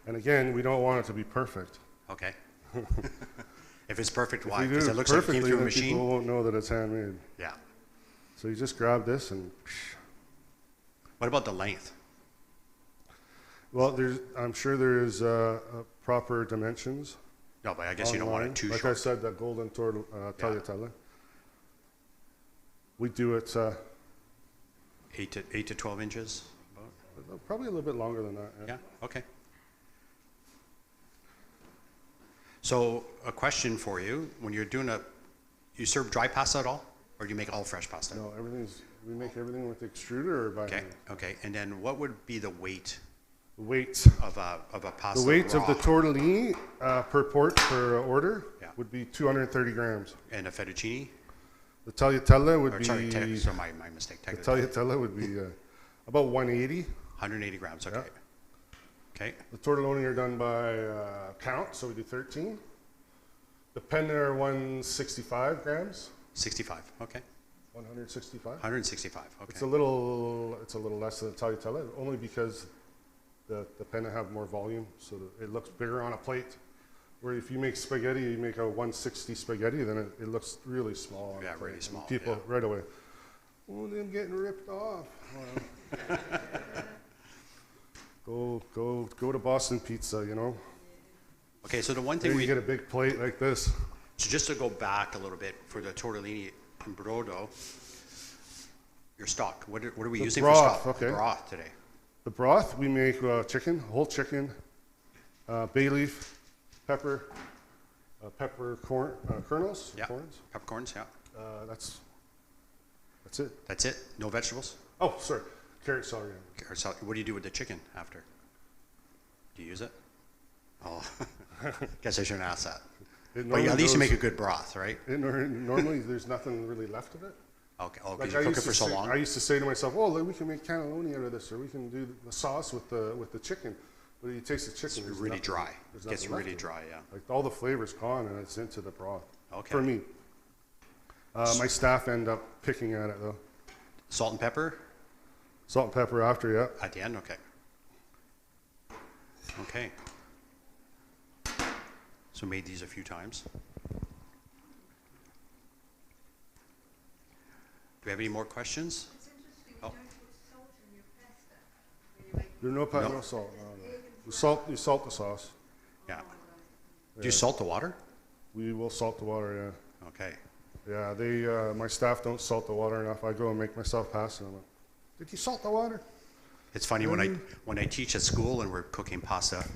And again, we don't want it to be perfect. Okay. If it's perfect, If why? we do Because it it looks like it came perfectly, through a then machine? people won't know that it's handmade. Yeah. So you just grab this and, What about the length? well, I'm sure there is proper dimensions. No, but I guess you don't want it online. too Like short. I said, that golden tagliatella. We do it 8 to 12 inches? probably a little bit longer than that. Yeah, okay. So a question for you, when you're doing you serve dry pasta at all? Or do you make all fresh pasta? No, we make everything with the extruder or by Okay, hand. okay. And then what would be the weight The weight. of a pasta? The weight of the raw? tortellini per order Yeah. would be 230 grams. And a fettuccine? The tagliatella would Or be sorry, so my mistake. the Technically. tagliatella would be about 180. 180 grams, okay. Okay, The tortelloni are done by count, so we do 13. The penne are 165 grams. 65, okay. 165. 165, It's okay. a little less than the tagliatella, only because the penne have more volume, so that it looks bigger on a plate. Where if you make spaghetti, you make a 160 spaghetti, then it looks really small on Yeah, a plate. really And small, people yeah. right away, oh, they're getting ripped off. Go to Boston Pizza, you know. Okay, so the one There thing you get a big plate like this. so just to go back a little bit for the tortellini and brodo, your stock. What are we The using broth, for stock? okay. Broth today. The broth, we make chicken, whole chicken, bay leaf, pepper, kernels, Yeah. corns. Peppercorns, yeah. That's it. That's it? No vegetables? Oh, sorry, carrot celery. Or what do you do with the chicken after? Do you use it? Oh, guess I shouldn't ask that. But at least you make a good broth, right? Normally, there's nothing really left of it. Okay, oh, Like because you cook it for so long? I used to say to myself, "Oh, we can make cannelloni out of this, or we can do the sauce with the chicken." But you taste the chicken, It's there's really nothing- dry. there's Gets nothing left really of it. dry, yeah. Like all the flavor's gone, and it's into the broth. Okay. For me, my staff end up picking at it though. Salt and pepper Salt and pepper after, yeah. at the end? Okay. Okay. So made these a few times. Do we have any more questions? It's interesting, Oh. you don't put salt in your pasta when you make There's no salt. No. You salt the sauce. Yeah. Do you salt the water? We will salt the water, yeah. Okay. Yeah, my staff don't salt the water enough. I go and make myself pasta. And I'm like, did you salt the water? It's funny when I teach at school and we're cooking pasta,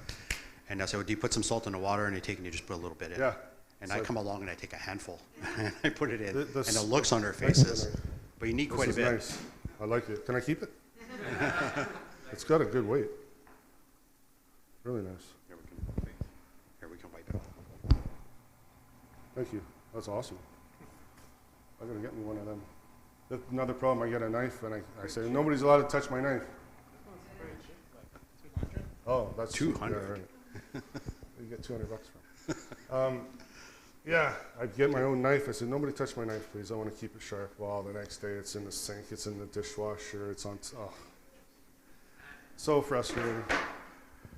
and I say, well, "Do you put some salt in the water?" And they take and you just put a little bit in. Yeah. And It's I like- come along and I take a handful and I put it in, The- and the looks on their Nice. faces. But you need This quite a is bit. nice. I like it. Can I keep it? It's got a good weight. Really nice. Here we can wipe it off. Thank you. That's awesome. I gotta get me one of them. That's another problem. I get a knife and I say nobody's allowed to touch my knife. Oh, that's cheap. 200. Yeah, right. You get $200 from. Yeah, I get my own knife. I said nobody touch my knife, please. I want to keep it sharp. Well, the next day it's in the sink. It's in the dishwasher. It's on. Oh, so frustrating.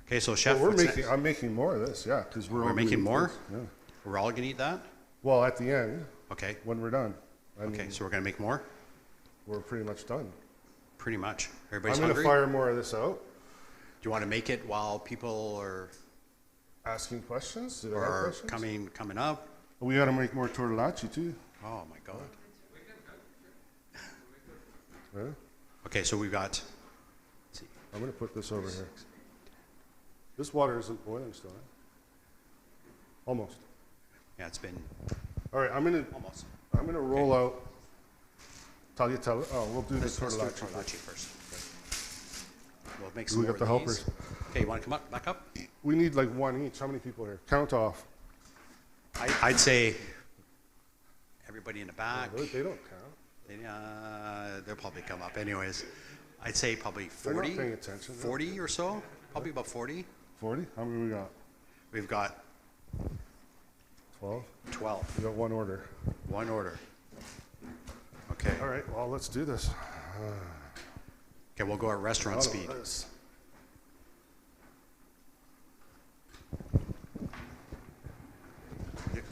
Okay, so chef, Well, what's next? I'm making more of this. Yeah, because we're We're all making gonna eat more? this, Yeah. We're all gonna eat that? Well, at the end, Okay. when we're done. I Okay, mean, so we're gonna make more? we're pretty much done. Pretty much. I'm Everybody's going to hungry? fire more of this out. Do you want to make it while people are Asking questions? Do they have questions? coming up? We got to make more tortellacci too. Oh my God. Yeah? Okay, so we've got, I'm going to put this over here. This water isn't boiling still, eh? Almost. yeah, it's been All right, I'm going almost. to roll out tagliatelle. Oh, we'll do the Let's do tortellacci. tortellacci first. We'll make Do some we more got the of helpers? these. Okay, you want to come up, back up? We need like one each. How many people here? Count off. I'd say everybody in the back. They don't count. They'll probably come up anyways. I'd say probably They're not 40, paying attention. 40 or so, probably about 40. 40? How many we got? We've got 12? 12, We got one order. one order. Okay, All right, well, let's do this. okay, we'll go at restaurant Lot of speed. this.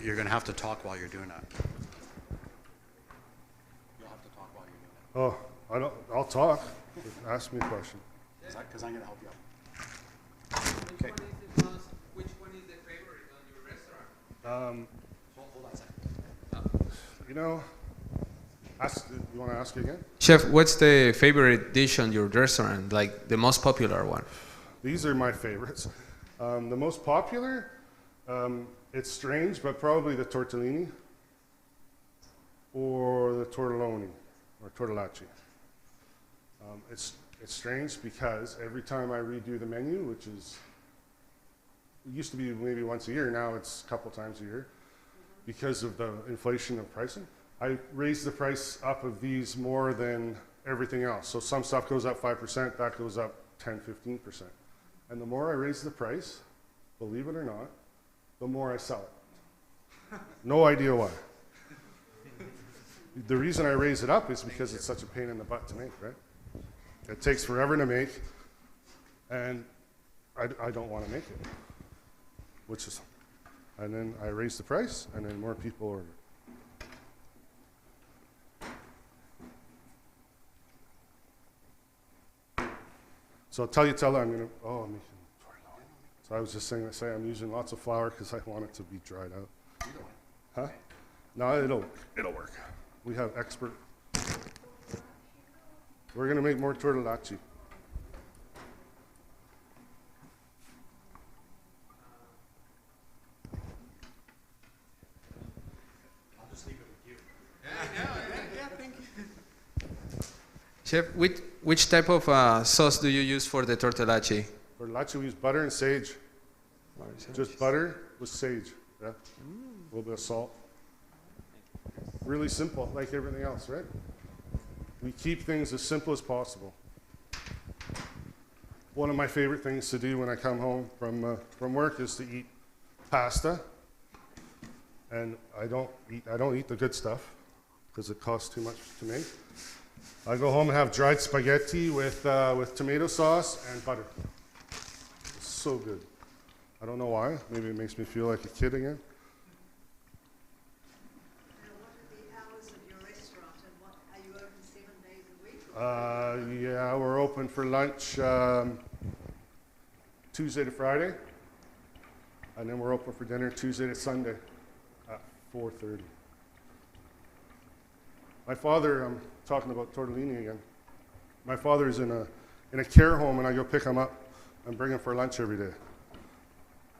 You're gonna have to talk while you're doing that. You'll have to talk while you're doing that. Oh, I'll talk. Ask me a question. Because I'm gonna help you out. Which one is the most, which one is the favorite on your restaurant? Hold on a second. You know, you want to ask again? Chef, what's the favorite dish on your restaurant? Like the most popular one? These are my favorites. The most popular, it's strange, but probably the tortellini or the tortelloni or tortellacci. It's strange because every time I redo the menu, which is, it used to be maybe once a year, now it's a couple times a year, because of the inflation of pricing, I raise the price up of these more than everything else. So some stuff goes up 5%, that goes up 10, 15%. And the more I raise the price, believe it or not, the more I sell it. No idea why. The reason I raise it up is because it's such a pain in the butt to make, right? It takes forever to make, and I don't want to make it, which is, and then I raise the price, and then more people order. So I'll tell I'm gonna, oh, I'm making, so I was just saying, I'm using lots of flour because I want it to be dried out. Huh? No, it'll work. We have expert. We're gonna make more tortellacci. I'll just leave it with you. Chef, which type of sauce do you use for the tortellacci? Tortellacci, we use butter and sage. Just butter with sage. Yeah. A little bit of salt. Really simple, like everything else, right? We keep things as simple as possible. One of my favorite things to do when I come home from work is to eat pasta, and I don't eat the good stuff because it costs too much to make. I go home and have dried spaghetti with tomato sauce and butter. It's so good. I don't know why. Maybe it makes me feel like a kid again. Now, what are the hours of your restaurant, and what are you open 7 days a week? Or Yeah, we're open for lunch Tuesday to Friday, and then we're open for dinner Tuesday to Sunday at 4:30. My father, I'm talking about tortellini again. My father is in a care home, and I go pick him up and bring him for lunch every day.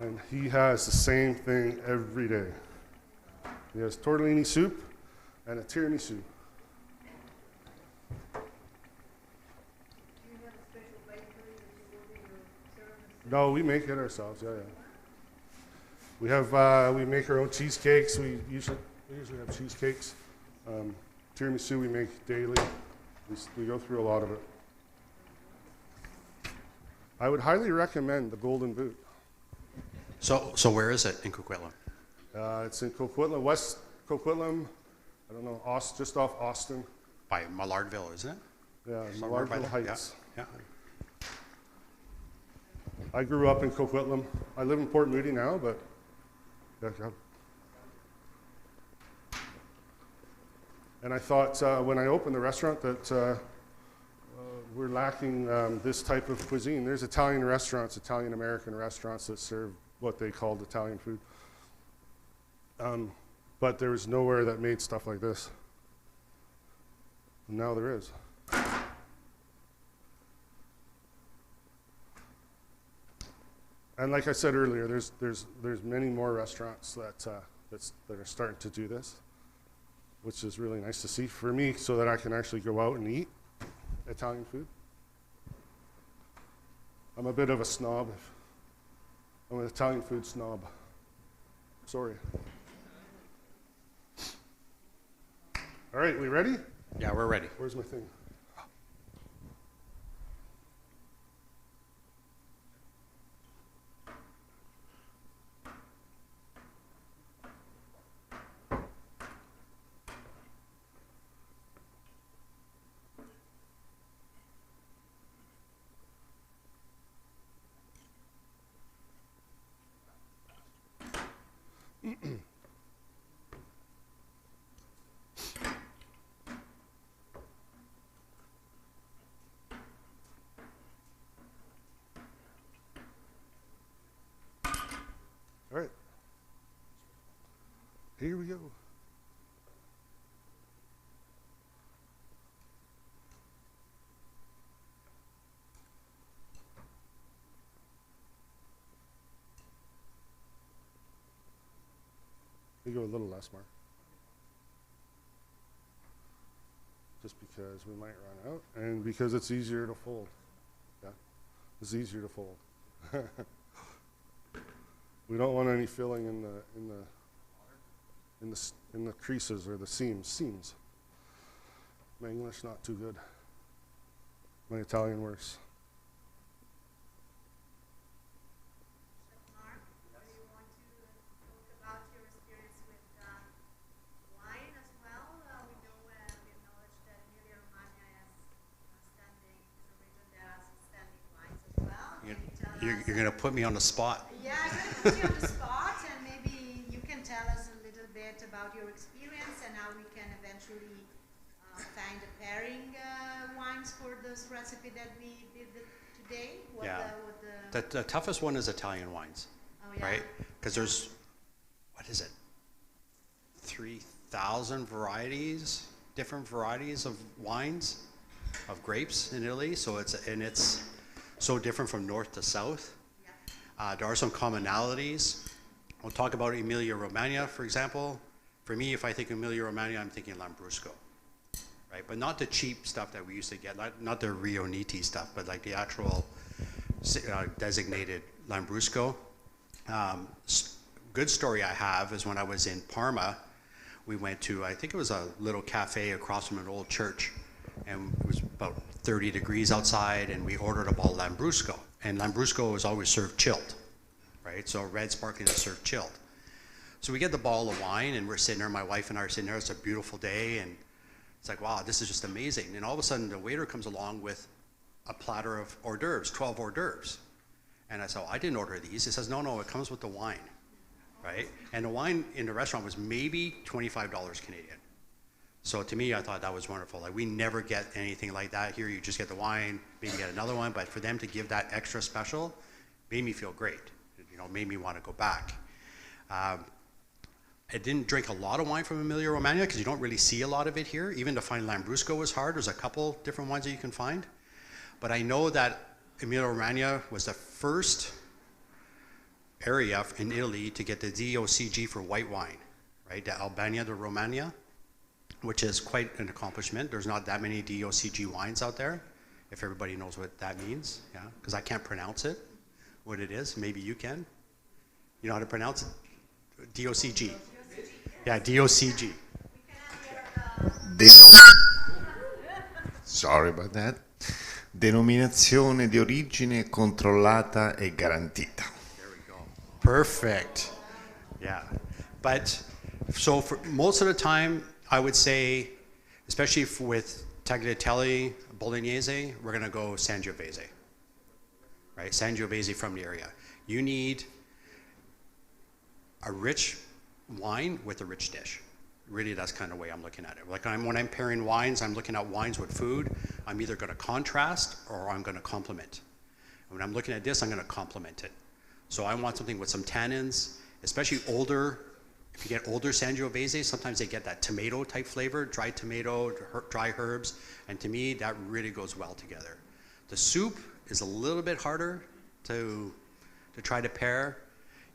And he has the same thing every day. He has tortellini soup and a tiramisu. do you have a special bakery that you order your tiramisu? No, we make it ourselves. Yeah. We have we make our own cheesecakes. We usually have cheesecakes. Tiramisu we make daily. We go through a lot of it. I would highly recommend the Golden Boot. So where is it in Coquitlam? It's in Coquitlam, West Coquitlam. I don't know, just off Austin. By Millardville, isn't it? Yeah, Somewhere by Millardville there? Heights. Yeah. I grew up in Coquitlam. I live in Port Moody now, but yeah. And I thought when I opened the restaurant that we're lacking this type of cuisine. There's Italian restaurants, Italian-American restaurants that serve what they called Italian food. But there was nowhere that made stuff like this. And now there is. And like I said earlier, there's many more restaurants that are starting to do this, which is really nice to see for me, so that I can actually go out and eat Italian food. I'm a bit of a snob. I'm an Italian food snob. Sorry. All right, we ready? Yeah, we're ready. Where's my thing? All right. Here we go. We go a little less, Mark. Just because we might run out, and because it's easier to fold. Yeah, it's easier to fold. We don't want any filling in the creases or the seams. My English not too good. My Italian worse. Mark, do you want to talk about your experience with wine as well? We acknowledge that Emilia-Romagna is a region that has outstanding wines as well. You're going to put me on the spot. Yeah, I'm going to put you on the spot, and maybe you can tell us a little bit about your experience and how we can eventually find the pairing wines for this recipe that we did today. The toughest one is Italian wines, Oh, yeah. right? Because there's, what is it, 3,000 varieties, different varieties of wines, of grapes in Italy. So it's so different from north to south. There are some commonalities. We'll talk about Emilia Romagna, for example. For me, if I think Emilia Romagna, I'm thinking Lambrusco, right? But not the cheap stuff that we used to get, not the Rio Niti stuff, but like the actual designated Lambrusco. Good story I have is when I was in Parma, we went to, I think it was a little cafe across from an old church, and it was about 30 degrees outside, and we ordered a bottle of Lambrusco. And Lambrusco was always served chilled, right? So red sparkling is served chilled. So we get the bottle of wine, and we're sitting there, my wife and I are sitting there, it's a beautiful day, and it's like, wow, this is just amazing. And all of a sudden, the waiter comes along with a platter of hors d'oeuvres, 12 hors d'oeuvres. And I said, oh, I didn't order these. He says, no, it comes with the wine, right? And the wine in the restaurant was maybe $25 Canadian. So to me, I thought that was wonderful. Like, we never get anything like that here. You just get the wine, maybe get another one. But for them to give that extra special made me feel great. Made me want to go back. I didn't drink a lot of wine from Emilia Romagna because you don't really see a lot of it here. Even to find Lambrusco was hard. There's a couple different ones that you can find. But I know that Emilia Romagna was the first area in Italy to get the DOCG for white wine, right? The Albania de Romagna, which is quite an accomplishment. There's not that many DOCG wines out there, if everybody knows what that means, yeah? Because I can't pronounce it, what it is. Maybe you can. You know how to pronounce it? DOCG. Yeah, DOCG. Sorry about that. Denominazione di origine controllata e garantita. There we go. Perfect. Yeah. But so for most of the time, I would say, especially with tagliatelle, bolognese, we're going to go Sangiovese. Right? Sangiovese from the area. You need a rich wine with a rich dish. Really, that's kind of the way I'm looking at it. Like when I'm pairing wines, I'm looking at wines with food. I'm either going to contrast or I'm going to complement. And when I'm looking at this, I'm going to complement it. So I want something with some tannins, especially older. If you get older Sangiovese, sometimes they get that tomato type flavor, dried tomato, dry herbs, and to me, that really goes well together. The soup is a little bit harder to try to pair.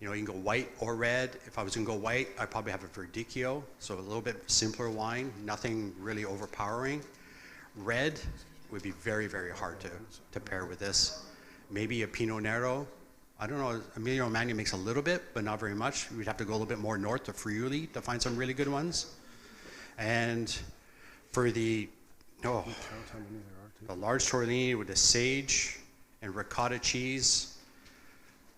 You can go white or red. If I was going to go white, I'd probably have a Verdicchio, so a little bit simpler wine, nothing really overpowering. Red would be very, very hard to pair with this. Maybe a Pinot Nero. I don't know, Emilia Romagna makes a little bit, but not very much. We'd have to go a little bit more north to Friuli to find some really good ones. And for the large tortellini with the sage and ricotta cheese,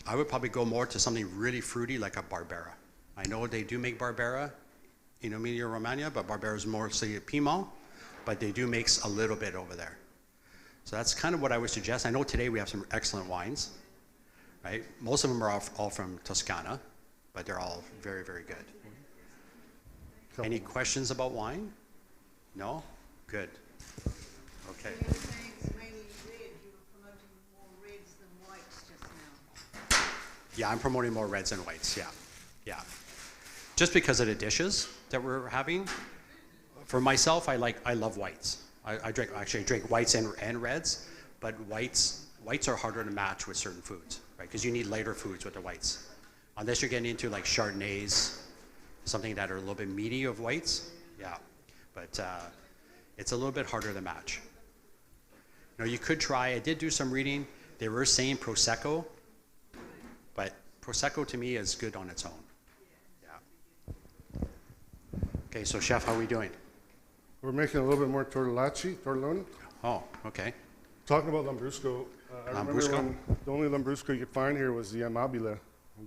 I would probably go more to something really fruity like a Barbera. I know they do make Barbera in Emilia Romagna, but Barbera is mostly a Piedmont, but they do mix a little bit over there. So that's kind of what I would suggest. I know today we have some excellent wines, right? Most of them are all from Toscana, but they're all very, very good. Any questions about wine? No? Good. Okay. Yeah, I'm promoting more reds than whites, yeah. Just because of the dishes that we're having. For myself, I love whites. I drink whites and reds, but whites are harder to match with certain foods, right? Because you need lighter foods with the whites. Unless you're getting into like Chardonnays, something that are a little bit meaty of whites, yeah. But it's a little bit harder to match. You could try, I did do some reading, they were saying Prosecco, but Prosecco to me is good on its own. Yeah. Okay, so chef, how are we doing? We're making a little bit more tortelloni. Oh, okay. Talking about Lambrusco, I remember Lambrusco? when the only Lambrusco you could find here was the Amabile,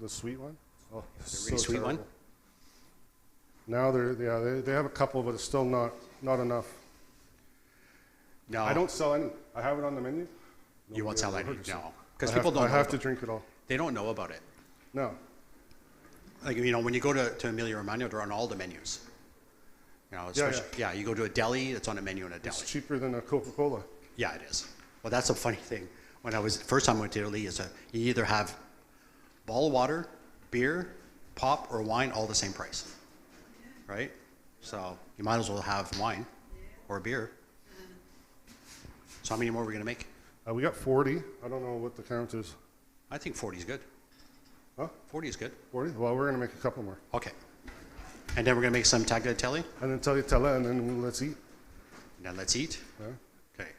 the sweet one. Oh, The really sweet one? Now they have a couple, but it's still not enough. No. I don't sell any. I have it on the menu. You won't Nobody sell ever any? heard of it. Because people don't I know have about, to drink it all. they don't know about it. No. Like, when you go to Emilia Romagna, they're on all the menus. Yeah, Yeah, you go to a deli, it's on a menu in a deli. It's cheaper than a Coca-Cola. Yeah, it is. Well, that's a funny thing. When first time I went to Italy, you either have bottled water, beer, pop, or wine, all the same price, right? So you might as well have wine or beer. So how many more are we gonna make? We got 40. I don't know what the count is. I think 40 is good. Huh? 40 is good. 40? Well, we're going to make a couple more. Okay. And then we're gonna make some tagliatelle, And then tagliatelle, and then let's eat. now let's eat. Yeah. Okay.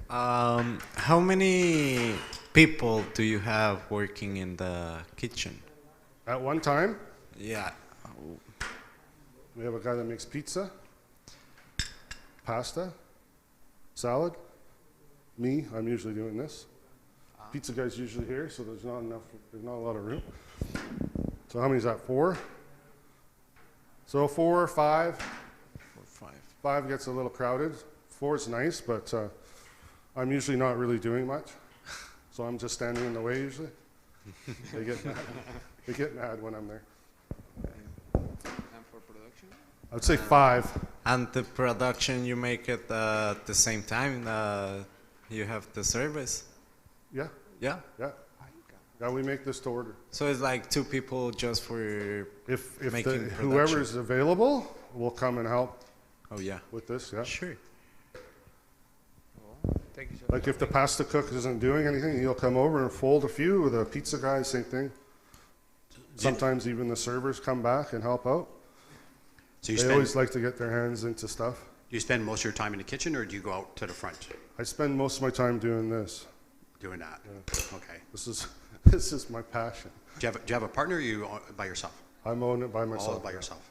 How many people do you have working in the kitchen? At one time, Yeah. we have a guy that makes pizza, pasta, salad. Me, I'm usually doing this. Pizza guy's usually here, so there's not a lot of room. So how many is that? 4? So 4, 5. 4, 5. 5 gets a little crowded. 4 is nice, but I'm usually not really doing much. So I'm just standing in the way usually. They get mad. They get mad when I'm there. And for production? I would say 5. And the production, you make it at the same time you have the service? Yeah, Yeah? yeah. Yeah, we make this to order. So it's like 2 people just for If making whoever's available will come and help Oh, yeah. with this, yeah. Sure. Thank you so much. Like if the pasta cook isn't doing anything, he'll come over and fold a few. The pizza guy, same thing. Sometimes even the servers come back and help out. So you They spend, always like to get their hands into stuff. do you spend most of your time in the kitchen, or do you go out to the front I spend most of my time doing this. doing that? Okay. This is my passion. Do you have a partner, or you by yourself? I'm owning it by All myself. by yourself.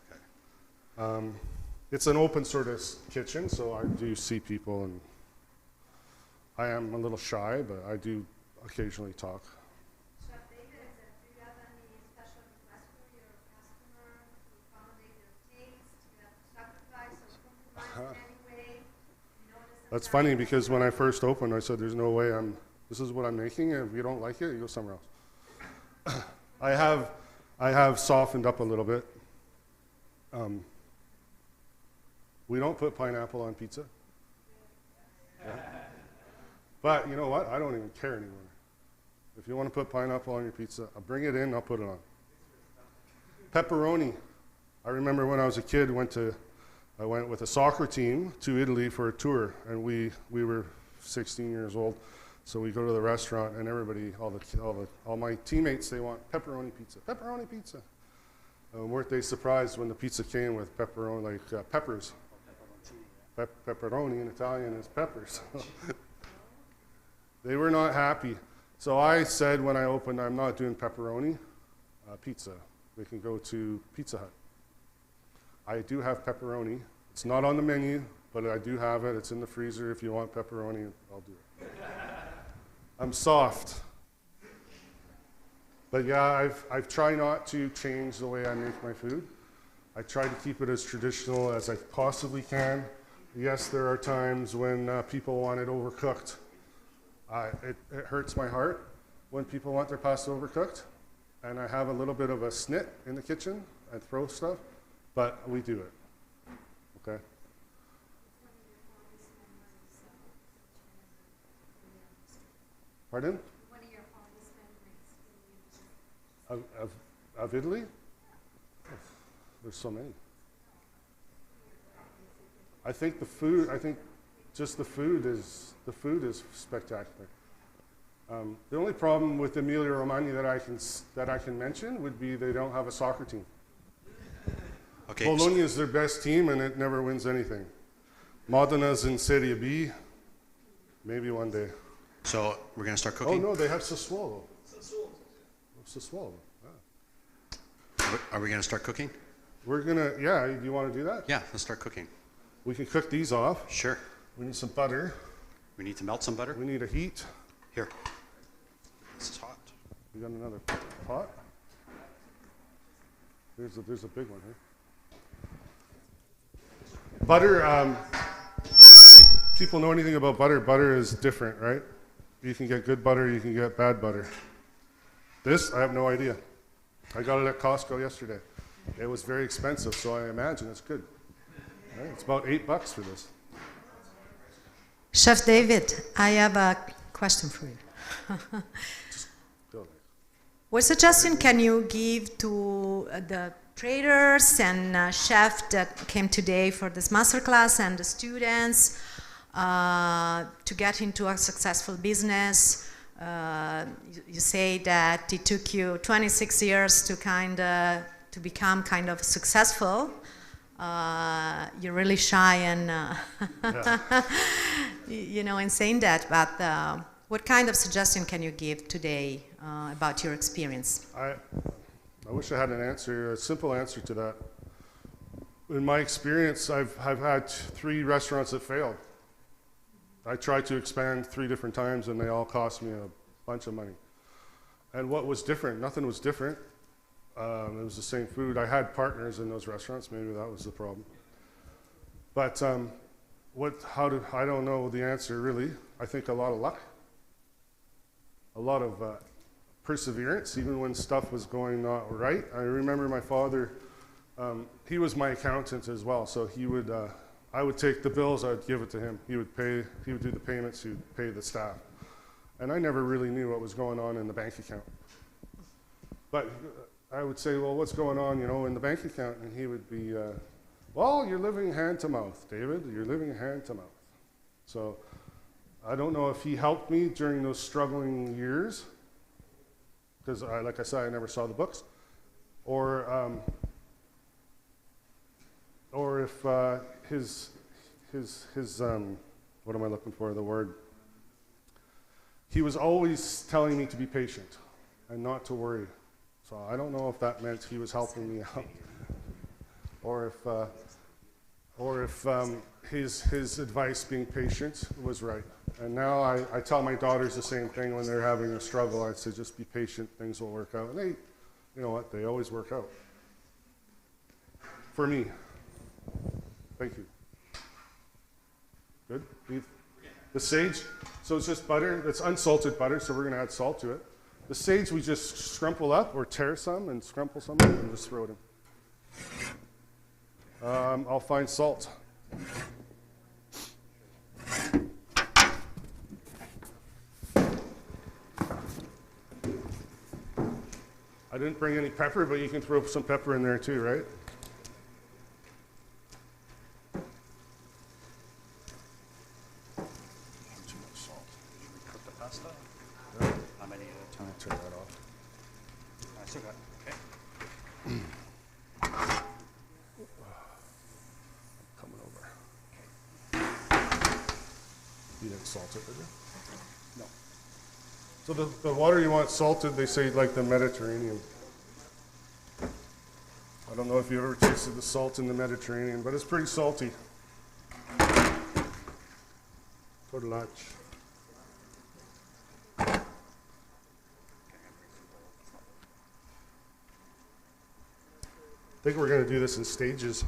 Okay. It's an open sort of kitchen, so I do see people, and I am a little shy, but I do occasionally talk. Chef David, do you have any special requests for your customer to accommodate their taste? Do you have to sacrifice or compromise in any way? That's funny because when I first opened, I said, "There's no way this is what I'm making. If you don't like it, you go somewhere else." I have softened up a little bit. We don't put pineapple on pizza. Yeah. But you know what? I don't even care anymore. If you want to put pineapple on your pizza, I'll bring it in, I'll put it on. Pepperoni. I remember when I was a kid, I went with a soccer team to Italy for a tour, and we were 16 years old. So we go to the restaurant, and everybody, all my teammates, they want pepperoni pizza. Pepperoni pizza. Weren't they surprised when the pizza came with pepperoni, like peppers? Pepperoni in Italian is peppers. They were not happy. So I said when I opened, I'm not doing pepperoni pizza. They can go to Pizza Hut. I do have pepperoni. It's not on the menu, but I do have it. It's in the freezer. If you want pepperoni, I'll do it. I'm soft. But yeah, I've tried not to change the way I make my food. I try to keep it as traditional as I possibly can. Yes, there are times when people want it overcooked. It hurts my heart when people want their pasta overcooked. And I have a little bit of a snit in the kitchen and throw stuff, but we do it. Okay? Pardon? What are your fondest memories? Of Italy? There's so many. I think just the food is spectacular. The only problem with Emilia Romagna that I can mention would be they don't have a soccer team. Okay. Bologna is their best team, and it never wins anything. Modena's in Serie B. Maybe one day. So we're gonna start Oh cooking. no, they have Sassuolo. Sassuolo. Yeah. Are we gonna start cooking? We're gonna. Yeah. Do you want to do that? Yeah, let's start cooking. We can cook these off. Sure. We need some butter. We need to melt some butter. We need a heat. Here. This is hot. We got another pot. There's a big one here. Butter, people know anything about butter? Butter is different, right? You can get good butter, you can get bad butter. This, I have no idea. I got it at Costco yesterday. It was very expensive, so I imagine it's good. Right? It's about $8 for this. Chef David, I have a question for you. Go. What suggestion can you give to the traders and chefs that came today for this masterclass and the students to get into a successful business? You say that it took you 26 years to become kind of successful. You're really shy and you know, in saying that, but what kind of suggestion can you give today about your experience? I wish I had an answer, a simple answer to that. In my experience, I've had 3 restaurants that failed. I tried to expand 3 different times and they all cost me a bunch of money. And what was different? Nothing was different. It was the same food. I had partners in those restaurants. Maybe that was the problem. But I don't know the answer really. I think a lot of luck, a lot of perseverance, even when stuff was going not right. I remember my father, he was my accountant as well, so he would, I would take the bills, I would give it to him. He would do the payments, he would pay the staff. And I never really knew what was going on in the bank account. But I would say, well, what's going on, you know, in the bank account? And he would be, well, you're living hand to mouth, David. You're living hand to mouth. So I don't know if he helped me during those struggling years, because like I said, I never saw the books, or if his what am I looking for, the word? He was always telling me to be patient and not to worry. So I don't know if that meant he was helping me out, or if his advice, being patient, was right. And now I tell my daughters the same thing when they're having a struggle. I say, just be patient, things will work out. And they, you know what, they always work out. For me. Thank you. Good? The sage, so it's just butter. It's unsalted butter, so we're going to add salt to it. The sage we just scrumple up or tear some and scrumple some and just throw it in. I'll find salt. I didn't bring any pepper, but you can throw some pepper in there too, right? Too much salt. Did you cook the pasta? Yeah. How many at a time? Turn that off. I still got, okay. Coming over. You didn't salt it, did you? No. So the water you want salted, they say like the Mediterranean. I don't know if you ever tasted the salt in the Mediterranean, but it's pretty salty. Go to lunch. I think we're going to do this in stages.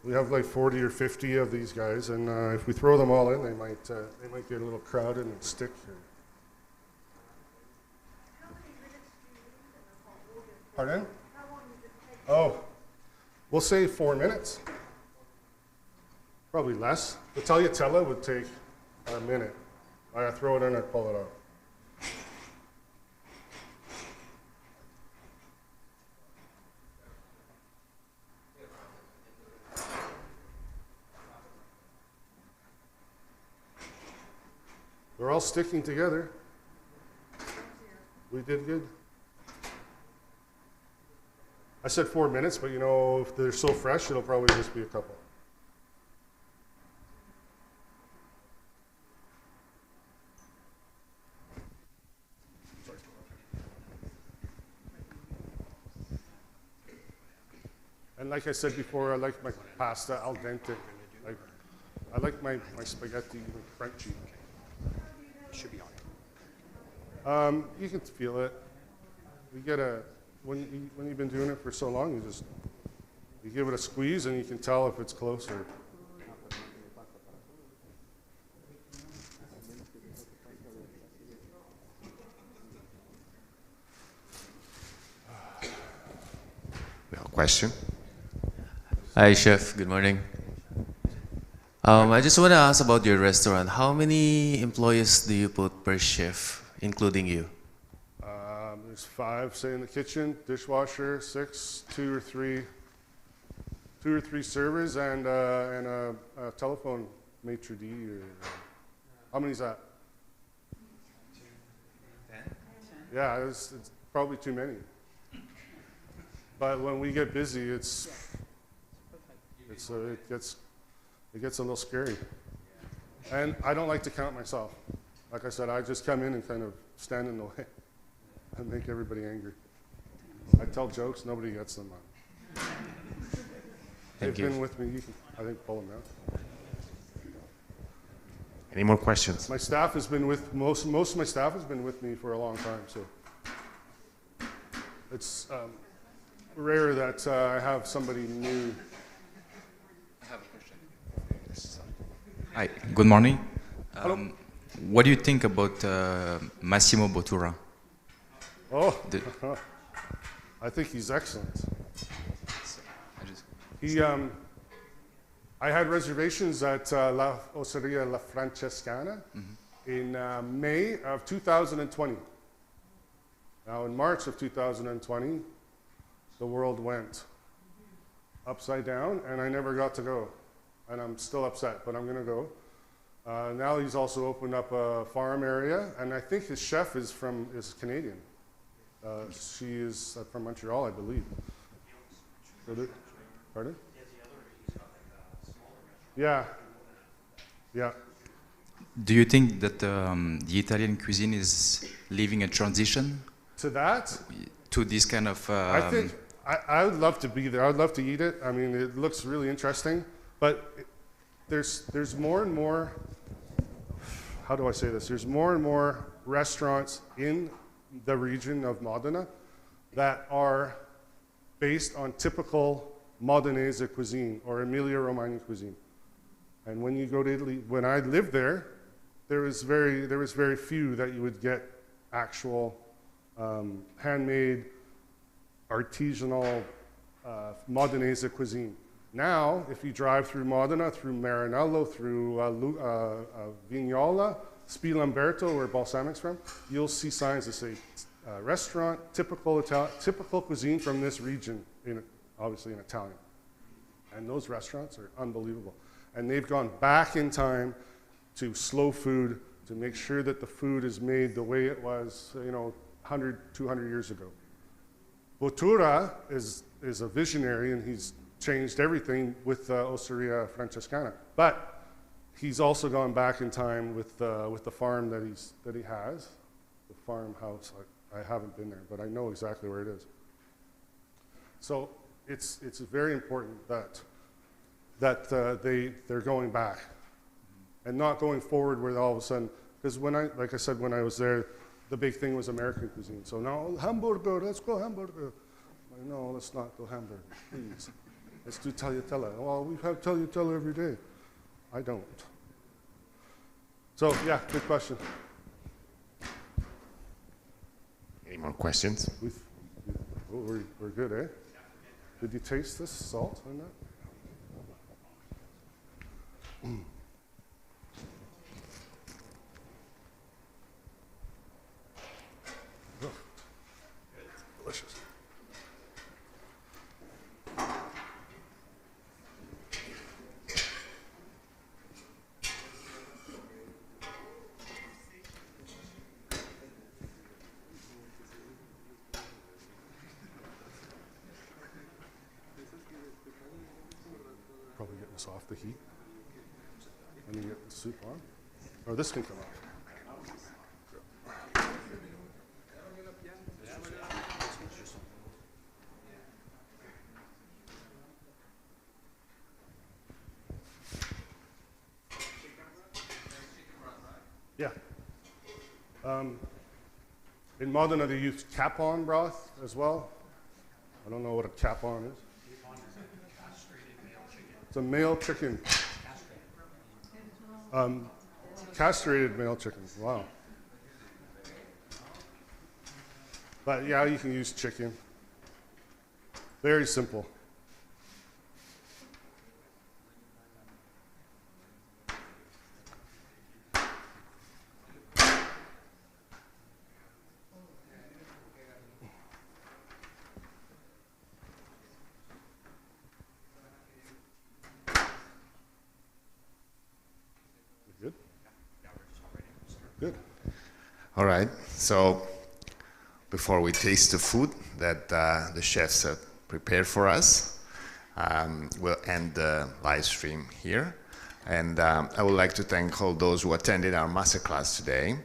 We have like 40 or 50 of these guys, and if we throw them all in, they might get a little crowded and stick here. Pardon? Oh, we'll say 4 minutes. Probably less. The tagliatella would take a minute. I throw it in and pull it out. They're all sticking together. We did good. I said 4 minutes, but you know, if they're so fresh, it'll probably just be a couple. And like I said before, I like my pasta al dente. I like my spaghetti crunchy. Should be on it. You can feel it. You get when you've been doing it for so long, you give it a squeeze and you can tell if it's closer. Question? Hi, Chef. Good morning. I just want to ask about your restaurant. How many employees do you put per shift, including you? There's 5, say, in the kitchen, dishwasher, 6, 2 or 3 servers, and a telephone maitre d'. How many is that? 10. Yeah, it's probably too many. But when we get busy, it gets a little scary. And I don't like to count myself. Like I said, I just come in and kind of stand in the way and make everybody angry. I tell jokes, nobody gets them. They've been with me, you can, I think, pull them out. Any more questions? My staff has been with, most of my staff has been with me for a long time, so. It's rare that I have somebody new. Hi, good morning. Hello. What do you think about Massimo Bottura? Oh, I think he's excellent. I had reservations at La Osteria La Francescana in May of 2020. Now, in March of 2020, the world went upside down, and I never got to go. And I'm still upset, but I'm going to go. Now he's also opened up a farm area, and I think his chef is Canadian. She is from Montreal, I believe. Pardon? Yeah. Yeah. Do you think that the Italian cuisine is living a transition To that? to this kind of... I think I would love to be there. I would love to eat it. I mean, it looks really interesting. But there's more and more, how do I say this? There's more and more restaurants in the region of Modena that are based on typical Modenese cuisine or Emilia Romagna cuisine. And when you go to Italy, when I lived there, there was very few that you would get actual handmade, artisanal Modenese cuisine. Now, if you drive through Modena, through Maranello, through Vignola, Spielamberto, where balsamic's from, you'll see signs that say restaurant, typical cuisine from this region, obviously in Italian. And those restaurants are unbelievable. And they've gone back in time to slow food to make sure that the food is made the way it was, 100, 200 years ago. Bottura is a visionary, and he's changed everything with Osteria Francescana. But he's also gone back in time with the farm that he has, the farmhouse. I haven't been there, but I know exactly where it is. So it's very important that they're going back and not going forward where all of a sudden, because like I said, when I was there, the big thing was American cuisine. So now, hamburger, let's go hamburger. No, let's not go hamburger, please. Let's do tagliatella. Well, we have tagliatella every day. I don't. So, yeah, good question. Any more questions? We're good, eh? Did you taste this salt in that? Delicious. Probably getting this off the heat. And you get the soup on. Or this can come off. Yeah. In Modena, they use capon broth as well. I don't know what a capon is. It's a male chicken. Castrated male chicken. Wow. But yeah, you can use chicken. Very simple. Good? Good. All right, so before we taste the food that the chefs have prepared for us, we'll end the live stream here. And I would like to thank all those who attended our masterclass today,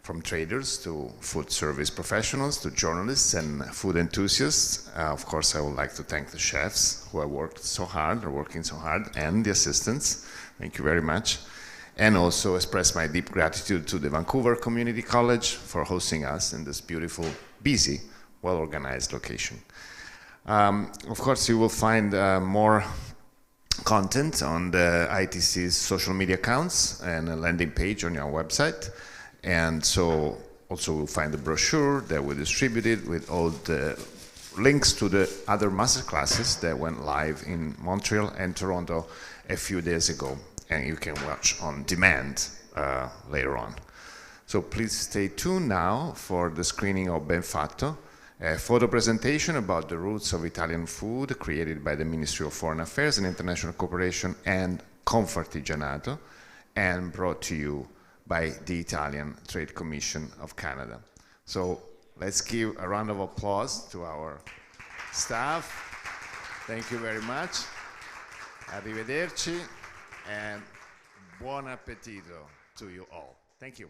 from traders to food service professionals to journalists and food enthusiasts. Of course, I would like to thank the chefs who have worked so hard, are working so hard, and the assistants. Thank you very much. And also express my deep gratitude to the Vancouver Community College for hosting us in this beautiful, busy, well-organized location. Of course, you will find more content on the ITC's social media accounts and a landing page on your website. And so also you'll find the brochure that we distributed with all the links to the other masterclasses that went live in Montreal and Toronto a few days ago. And you can watch on demand later on. So please stay tuned now for the screening of Ben Fatto, a photo presentation about the roots of Italian food created by the Ministry of Foreign Affairs and International Cooperation and Confartigianato, and brought to you by the Italian Trade Commission of Canada. So let's give a round of applause to our staff. Thank you very much. Arrivederci. And buon appetito to you all. Thank you.